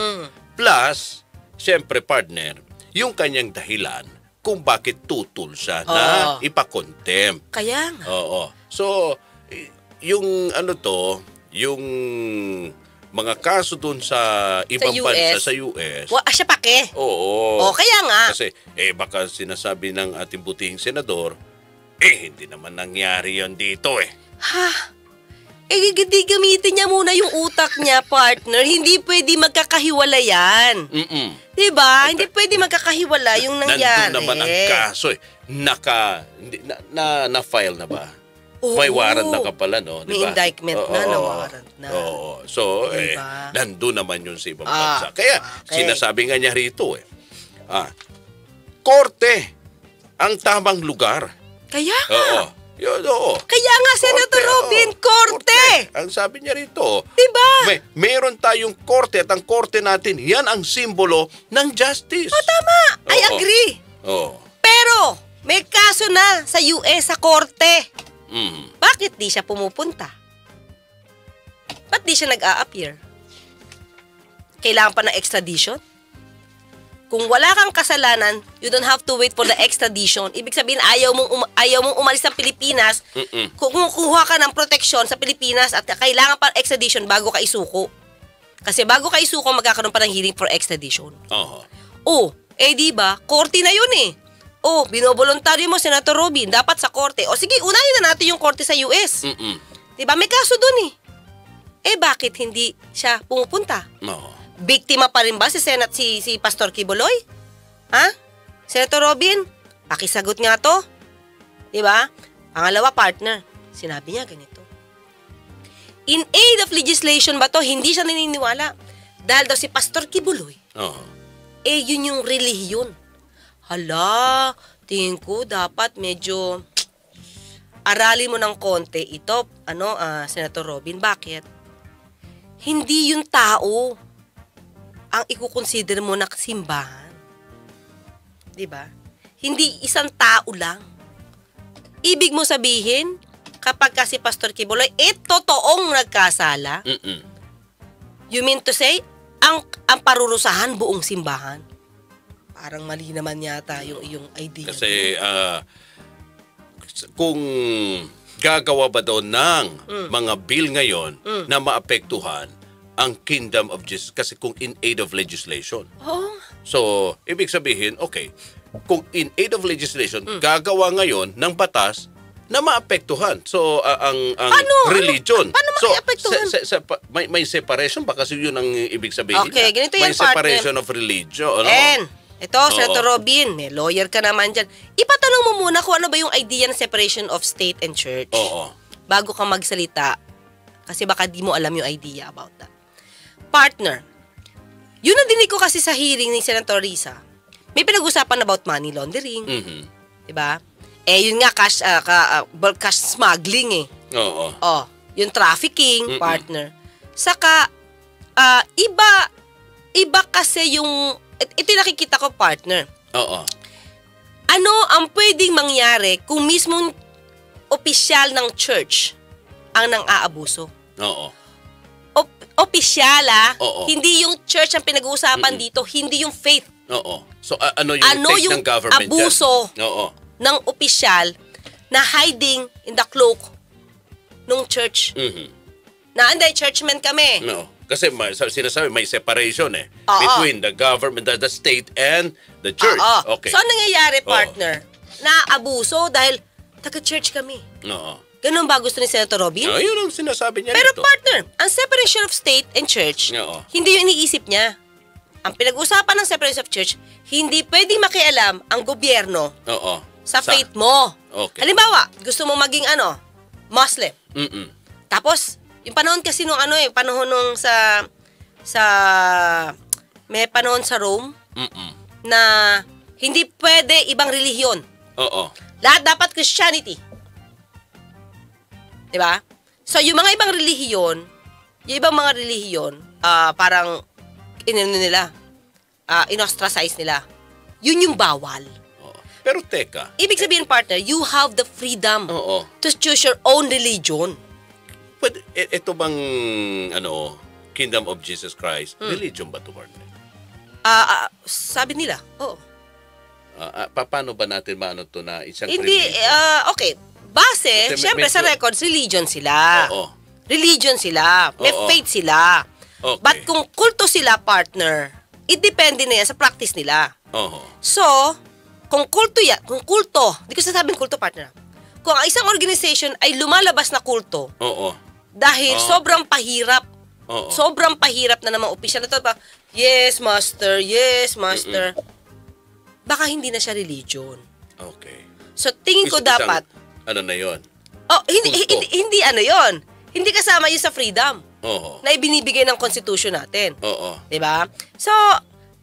Speaker 20: plus, siyempre partner, yung kanyang dahilan kung bakit tutol siya na ipakontempt.
Speaker 19: Kaya nga.
Speaker 20: Oo. So, yung yung mga kaso dun sa ibang bansa sa US.
Speaker 19: Siya pake.
Speaker 20: Oo.
Speaker 19: Kaya nga.
Speaker 20: Kasi, baka sinasabi ng ating butihing senador, hindi naman nangyari yan dito
Speaker 19: Di gamitin niya muna yung utak niya, partner. Hindi pwede magkakahiwala yan. Diba? Hindi pwede magkakahiwala yung nangyari.
Speaker 20: Nandun naman ang kaso na-file na ba? May warrant na ka pala, no?
Speaker 19: May indictment na warrant na.
Speaker 20: Oo. So, nandun naman yun sa ibang bansa. Kaya, sinasabi nga niya rito, korte ang tamang lugar.
Speaker 19: Kaya nga.
Speaker 20: Oo.
Speaker 19: Kaya nga, Senator Robin, korte.
Speaker 20: Ang sabi niya rito,
Speaker 19: diba?
Speaker 20: Meron tayong korte at ang korte natin, yan ang simbolo ng justice.
Speaker 19: Tama. I agree. Pero, may kaso na sa US sa korte. Bakit di siya pumupunta? Ba't di siya nag-a-appear? Kailangan pa ng extradition? Kung wala kang kasalanan, you don't have to wait for the extradition. Ibig sabihin, ayaw mong umalis ng Pilipinas, kumukuha ka ng proteksyon sa Pilipinas at kailangan pa ng extradition bago ka isuko. Kasi bago ka isuko, magkakaroon pa ng hearing for extradition. Diba, korte na yun binoboluntaryo mo, Senator Robin, dapat sa korte. Sige, unahin na natin yung korte sa US. Diba, may kaso dun bakit hindi siya pumupunta? Biktima pa rin ba si Pastor Kibuloy? Senator Robin, pakisagot nga to. Diba? Pangalawa, partner, sinabi niya ganito. In aid of legislation ba to? Hindi siya naniniwala. Dahil daw si Pastor Kibuloy, yun yung relihiyon. Hala, tingin ko dapat medyo aralin mo ng konti ito, Senator Robin. Bakit? Hindi yung tao ang ikukonsider mo na simbahan. Diba? Hindi isang tao lang. Ibig mo sabihin, kapag kasi Pastor Kibuloy, totoong nagkasala, you mean to say, ang parurusahan buong simbahan. Parang mali naman yata yung idea.
Speaker 20: Kasi kung gagawa ba daw ng mga bill ngayon na maapektuhan ang Kingdom of Jesus, kasi kung in aid of legislation. So, ibig sabihin, kung in aid of legislation, gagawa ngayon ng batas na maapektuhan. So, ang religion.
Speaker 19: Paano maapektuhan?
Speaker 20: May separation ba? Kasi yun ang ibig sabihin.
Speaker 19: Ganito
Speaker 20: may
Speaker 19: yan,
Speaker 20: separation of religion.
Speaker 19: Ito, Senator Robin, may lawyer ka naman dyan. Ipatanong mo muna kung ano ba yung idea ng separation of state and church. Bago ka magsalita. Kasi baka di mo alam yung idea about that. Partner, yun ang dinig ko kasi sa hearing ni Senator Risa. May pinag-usapan about money laundering. Diba? Yun nga, cash smuggling yung trafficking, partner. Saka, iba kasi yung, ito yung nakikita ko, partner. Ano ang pwedeng mangyari kung mismong opisyal ng church ang nang-aabuso? Opisyal, hindi yung church ang pinag-uusapan dito, hindi yung faith.
Speaker 20: So, ano yung ng government
Speaker 19: abuso ng opisyal na hiding in the cloak ng church? Hindi, churchmen kami.
Speaker 20: Kasi sinasabi, may separation between the government, the state, and the church.
Speaker 19: So, ang nangyayari, partner, na abuso dahil taga-church kami. Ganun ba gusto ni Senator Robin?
Speaker 20: Yun ang sinasabi niya.
Speaker 19: Pero partner, ang separation of state and church, hindi yung iniisip niya. Ang pinag-usapan ng separation of church, hindi pwedeng makialam ang gobyerno sa faith mo. Halimbawa, gusto mo maging Muslim. Tapos, yung panahon kasi nung panahon nung may panahon sa Rome, na hindi pwede ibang relihiyon. Lahat dapat Christianity. Diba? So, yung mga ibang relihiyon, parang, inostracize nila. Yun yung bawal.
Speaker 20: Pero teka.
Speaker 19: Ibig sabihin, partner, you have the freedom to choose your own religion.
Speaker 20: Ito bang, Kingdom of Jesus Christ, religion ba ito, partner?
Speaker 19: Sabi nila, oo.
Speaker 20: Paano ba natin maano to na isang
Speaker 19: Hindi,
Speaker 20: religion?
Speaker 19: okay. Base,
Speaker 20: Kasi
Speaker 19: syempre sa records, religion sila.
Speaker 20: Oo.
Speaker 19: Religion sila. May
Speaker 20: Oo.
Speaker 19: faith sila.
Speaker 20: Okay.
Speaker 19: But kung kulto sila, partner, it depende na yan sa practice nila.
Speaker 20: Oo.
Speaker 19: So, kung kulto, di ko sasabing kulto, partner. Kung ang isang organization ay lumalabas na kulto,
Speaker 20: Oo.
Speaker 19: dahil sobrang pahirap,
Speaker 20: Oo.
Speaker 19: sobrang pahirap na namang opisyal na to, yes, master, baka hindi na siya religion.
Speaker 20: Okay.
Speaker 19: So, tingin ko dapat,
Speaker 20: Ano na yon?
Speaker 19: hindi ano yon. Hindi kasama yun sa freedom
Speaker 20: Oo.
Speaker 19: na ibinibigay ng constitution natin.
Speaker 20: Oo.
Speaker 19: Diba? So,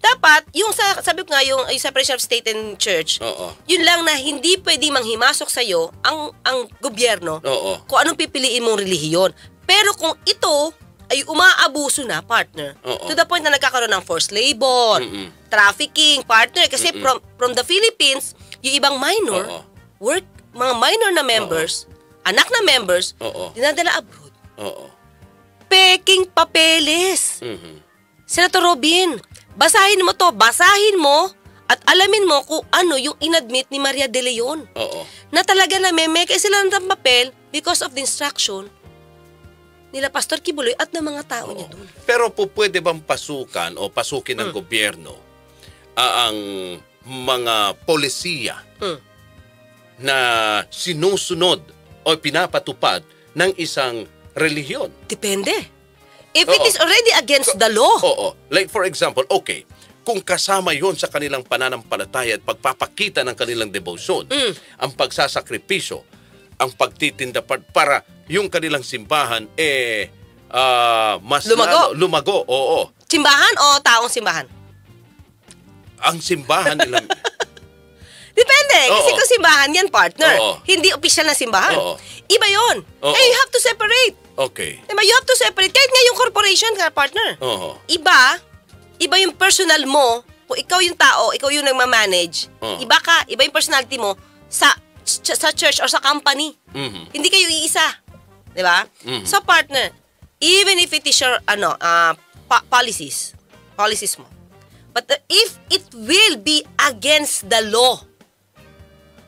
Speaker 19: dapat, sabi ko nga, yung separation of state and church,
Speaker 20: Oo.
Speaker 19: yun lang na hindi pwede manghimasok sa'yo ang gobyerno
Speaker 20: Oo.
Speaker 19: kung anong pipiliin mong relihiyon. Pero kung ito ay umaabuso na, partner,
Speaker 20: Oo.
Speaker 19: to the point na nagkakaroon ng forced labor, trafficking, partner, kasi from the Philippines, yung ibang minor, mga minor na members, anak na members, dinadala abroad.
Speaker 20: Oo.
Speaker 19: Peking papeles. Senator Robin, basahin mo at alamin mo kung ano yung inadmit ni Maria de Leon.
Speaker 20: Oo.
Speaker 19: Na talaga namemeke sila ng papel because of the instruction nila Pastor Kibuloy at ng mga tao niya doon.
Speaker 20: Pero pwede bang pasukin ng gobyerno ang mga polisiya na sinusunod o pinapatupad ng isang relihiyon?
Speaker 19: Depende. If it is already against the law.
Speaker 20: Oo. Like for example, okay, kung kasama yon sa kanilang pananampalataya at pagpapakita ng kanilang devotion, ang pagsasakripisyo, ang pagtitinda para yung kanilang simbahan mas lumago. Oo.
Speaker 19: Simbahan o taong simbahan?
Speaker 20: Ang simbahan nila.
Speaker 19: Depende. Kasi kung simbahan yan, partner.
Speaker 20: Oo.
Speaker 19: Hindi opisyal na simbahan.
Speaker 20: Oo.
Speaker 19: Iba yun.
Speaker 20: Oo.
Speaker 19: You have to separate.
Speaker 20: Okay.
Speaker 19: Diba? You have to separate. Kahit nga yung corporation ka, partner.
Speaker 20: Oo.
Speaker 19: Iba yung personal mo. Kung ikaw yung tao, ikaw yung nagmamanage. Iba yung personality mo sa church or sa company. Hindi kayo iisa. Diba? So, partner, even if it is your policies mo, but if it will be against the law,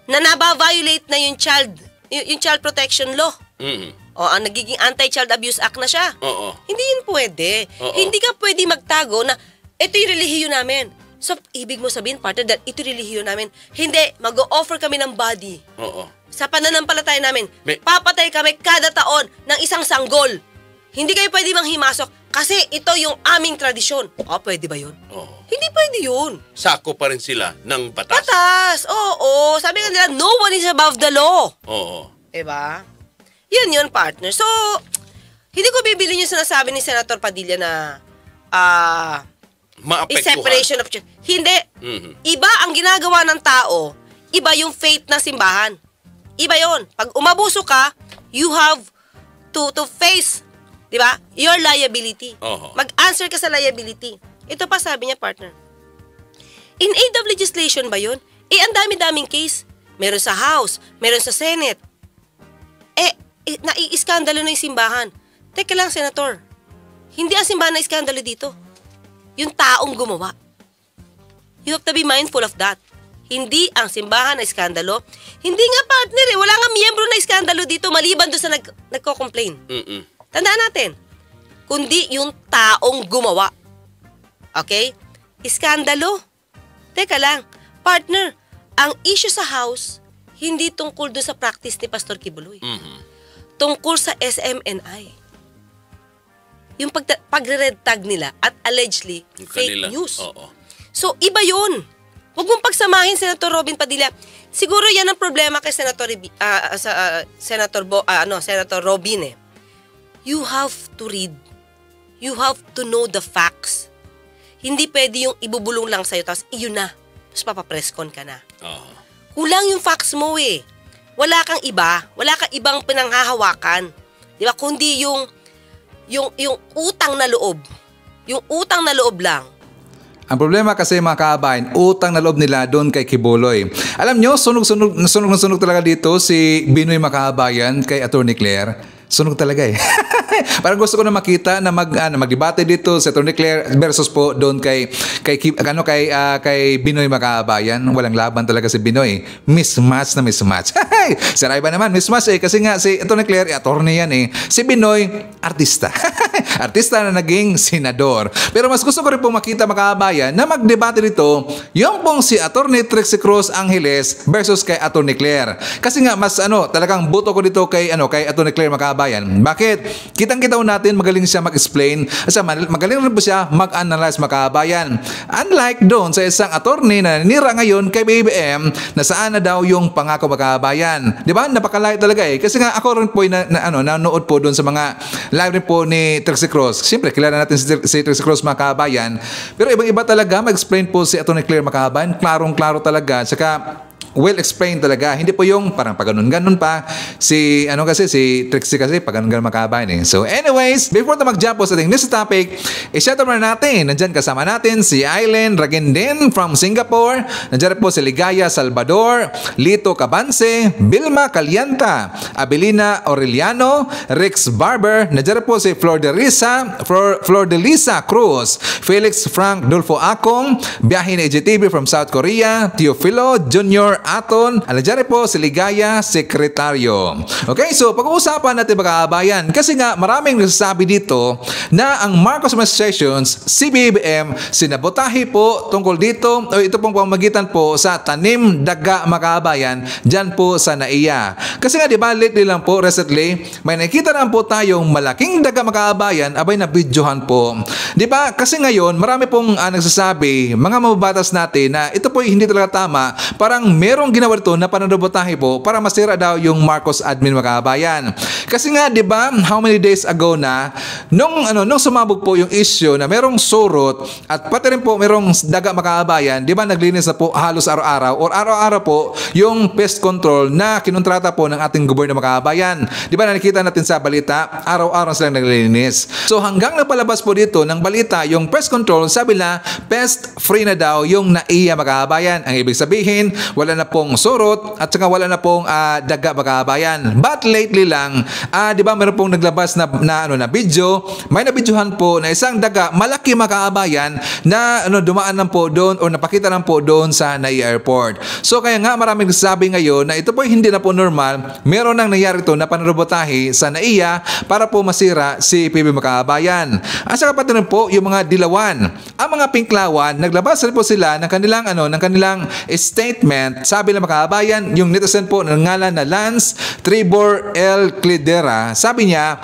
Speaker 19: na nababiolate na yung child protection law. O ang nagiging Anti-Child Abuse Act na siya. Hindi yun pwede. Hindi ka pwede magtago na ito yung relihiyon namin. So, ibig mo sabihin, partner, that ito yung relihiyon namin. Hindi, mag-o-offer kami ng body. Sa pananampalataya namin, papatay kami kada taon ng isang sanggol. Hindi kayo pwede manghimasok kasi ito yung aming tradisyon. Pwede ba yun? Hindi pwede yun.
Speaker 20: Sako pa rin sila ng batas.
Speaker 19: Batas! Oo. Sabi nga nila, no one is above the law.
Speaker 20: Oo.
Speaker 19: Diba? Yun, partner. So, hindi ko bibili yung sinasabi ni Senator Padilla na separation of church. Hindi. Iba ang ginagawa ng tao. Iba yung faith ng simbahan. Iba yun. Pag umabuso ka, you have to face, diba, your liability. Mag-answer ka sa liability. Ito pa sabi niya, partner. In aid of legislation ba yun? Ang dami-daming case. Meron sa House, meron sa Senate. Nai-iskandalo na yung simbahan. Teka lang, Senator. Hindi ang simbahan na iskandalo dito. Yung taong gumawa. You have to be mindful of that. Hindi ang simbahan na iskandalo. Hindi nga, partner, wala nga miyembro na iskandalo dito maliban doon sa nagko-complain. Tandaan natin. Kundi yung taong gumawa. Okay? Iskandalo. Teka lang. Partner, ang issue sa House, hindi tungkol doon sa practice ni Pastor Kibuloy. Tungkol sa SMNI. Yung pagre-red tag nila at allegedly fake news. So, iba yun. Huwag mong pagsamahin, Senator Robin Padilla. Siguro yan ang problema kay Senator Robin eh. You have to read. You have to know the facts. Hindi pwede yung ibubulong lang sa'yo tapos iyon na. Tapos papapresscon ka na. Kulang yung facts mo eh. Wala kang iba. Wala kang ibang pinanghahawakan. Di ba? Kundi yung utang na loob. Yung utang na loob lang.
Speaker 1: Ang problema kasi mga kabayan, utang na loob nila doon kay Kibuloy. Alam nyo, sunog talaga dito si Binoy Makabayan kay Attorney Claire. Sunog talaga eh. Parang gusto ko na makita na magdebate dito sa Atty. Claire versus po doon kay Binoy Makabayan. Walang laban talaga si Binoy. Mismatch na mismatch. Si Raiba naman mismatch kasi nga si Atty. Claire attorney yan Si Binoy artista. Artista na naging senador. Pero mas gusto ko rin pong makita Makabayan na magdebate dito yung pong si Atty. Trixie Cruz Angeles versus kay Atty. Claire. Kasi nga mas talagang buto ko dito kay Atty. Claire Makabayan. Bakit? Kitang-kita natin magaling siya mag-explain. Kasi magaling rin po siya mag-analyze Makabayan. Unlike doon sa isang attorney na nanira ngayon kay BBM na saan na daw yung pangako Makabayan. Di ba? Napakalayo talaga Kasi nga ako rin po nanood po doon sa mga live rin po ni Trixie Cruz. Siyempre, kilala natin si Trixie Cruz Makabayan. Pero ibang-iba talaga mag-explain po si Atty. Claire Makabayan. Klarong-klaro talaga. Saka well explained talaga. Hindi po yung parang paganon-ganon pa. Si Trixie kasi paganon-ganon Makabayan So anyways, before na mag-jump po sa ating next topic, i-shout out natin. Nandyan kasama natin si Aileen Ragindin from Singapore. Nandyan po si Ligaya Salvador, Lito Cabanse, Vilma Calianta, Abelina Aureliano, Rex Barber. Nandyan po si Flor de Lisa Cruz, Felix Frank Dulfo Akong, Biyahin AGTV from South Korea, Teofilo Junior Aton, alajari po si Ligaya, sekretaryo. Okay, so pag-uusapan natin Makabayan kasi nga maraming nagsasabi dito na ang Marcos Administrations, si BBM, sinabotahe po tungkol dito o ito pong pamamagitan po sa tanim daga Makabayan dyan po sa NAIA. Kasi nga diba lately lang po, recently, may nakita na po tayong malaking daga Makabayan abay na videohan po. Diba? Kasi ngayon, marami pong nagsasabi, mga mababatas natin na ito po hindi talaga tama, parang merong ginawa dito na pananabotahe po para masira daw yung Marcos admin Makabayan. Kasi nga 'di ba, how many days ago na nung sumabog po yung issue na merong surot at pati rin po merong daga Makabayan, 'di ba naglinis na po halos araw-araw po yung pest control na kinontrata po ng ating gobyerno Makabayan. 'Di ba nakikita natin sa balita, araw-araw silang naglilinis. So hanggang napalabas po dito ng balita yung pest control, sabi na pest free na daw yung NAIA Makabayan. Ang ibig sabihin, wala na pong surot at saka wala na pong daga Makabayan. But lately lang, di ba meron pong naglabas na video, may nabidyohan po na isang daga, malaki Makabayan na dumaan lang po doon o napakita lang po doon sa NAIA Airport. So kaya nga maraming nagsasabi ngayon na ito po hindi na po normal, meron nang nangyari ito na panrobotahe sa NAIA para po masira si PB Makabayan. At saka pati rin po yung mga dilawan. Ang mga pinklawan, naglabas rin po sila ng kanilang statement. Sabi ng Makabayan, yung netizen po ng ngalan na Lance Tribor L. Clidera, sabi niya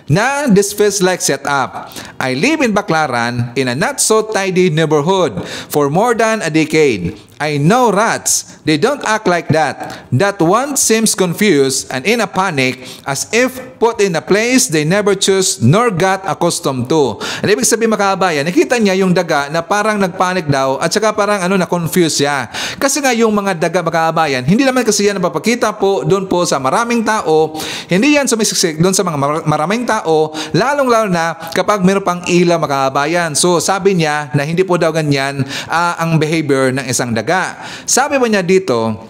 Speaker 1: na this feels like setup. I live in Baclaran in a not so tidy neighborhood for more than a decade. I know rats. They don't act like that. That one seems confused and in a panic as if put in a place they never choose nor got accustomed to. And ibig sabihin Makabayan, nakita niya yung daga na parang nagpanic daw at saka parang na-confuse siya. Kasi nga yung mga daga Makabayan, hindi naman kasi yan napapakita po doon po sa maraming tao. Hindi yan sumisiksik doon sa mga maraming tao, lalong-lalo na kapag meron pang ilaw Makabayan. So sabi niya na hindi po daw ganyan ang behavior ng isang daga. Sabi ba niya dito,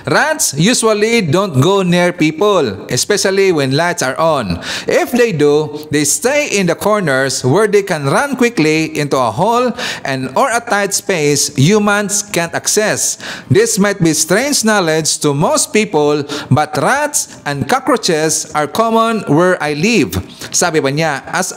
Speaker 1: rats usually don't go near people, especially when lights are on. If they do, they stay in the corners where they can run quickly into a hole or a tight space humans can't access. This might be strange knowledge to most people, but rats and cockroaches are common where I live. Sabi ba niya, as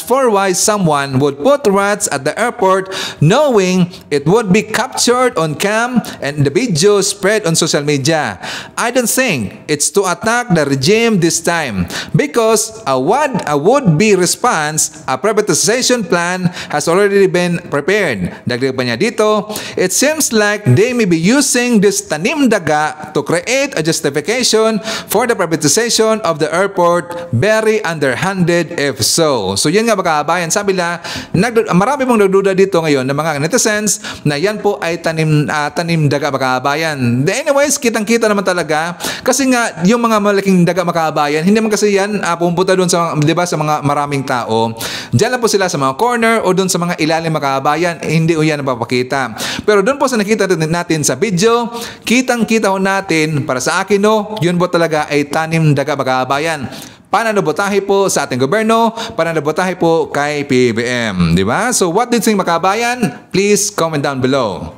Speaker 1: for why someone would put rats at the airport knowing it would be captured on cam and the video spread on social media. I don't think it's to attack the regime this time because a would-be response, a privatization plan has already been prepared. Dagdag pa niya dito, it seems like they may be using this tanim daga to create a justification for the privatization of the airport. Very underhanded if so. So yan nga Makabayan, sabi na marami pong nagduda dito ngayon ng mga netizens na yan po ay tanim daga Makabayan. Anyways, kitang-kita naman talaga kasi nga yung mga malaking daga Makabayan, hindi man kasi yan pumunta doon sa, di ba, sa mga maraming tao. Diyan lang po sila sa mga corner o doon sa mga ilalim Makabayan, hindi o yan napapakita. Pero doon po sa nakita natin sa video, kitang-kita ho natin, para sa akin yun po talaga ay tanim daga Makabayan. pananabotahe po sa ating gobyerno, pananabotahe po kay PBBM. Di ba? So what do you think, mga kabayan? Please comment down below.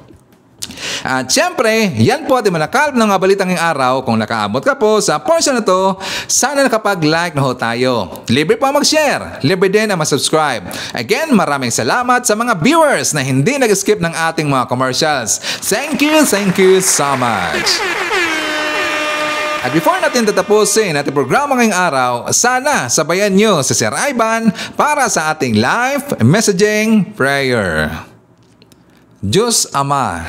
Speaker 1: At syempre, yan po ating manakalap ng mga balitang ngayong araw. Kung nakaabot ka po sa portion na to, sana nakapag-like na ho tayo. Libre po mag-share, libre din ang mag-subscribe. Again, maraming salamat sa mga viewers na hindi nag-skip ng ating mga commercials. Thank you so much. At before natin tatapusin ating programa ngayong araw, sana sabayan nyo si Sir Ivan para sa ating live messaging prayer. Diyos Ama,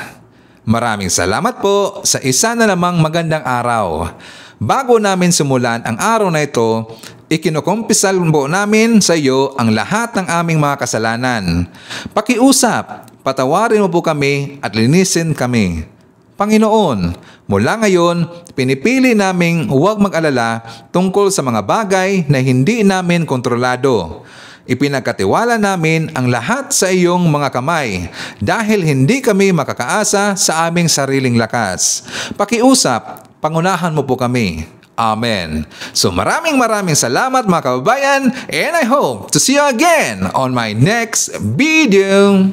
Speaker 1: maraming salamat po sa isa na namang magandang araw. Bago namin simulan ang araw na ito, ikinukumpisal po namin sa iyo ang lahat ng aming mga kasalanan. Pakiusap, patawarin mo po kami at linisin kami. Panginoon, mula ngayon, pinipili naming huwag mag-alala tungkol sa mga bagay na hindi namin kontrolado. Ipinagkatiwala namin ang lahat sa iyong mga kamay dahil hindi kami makakaasa sa aming sariling lakas. Pakiusap, pangunahan mo po kami. Amen. So maraming salamat mga kababayan, and I hope to see you again on my next video.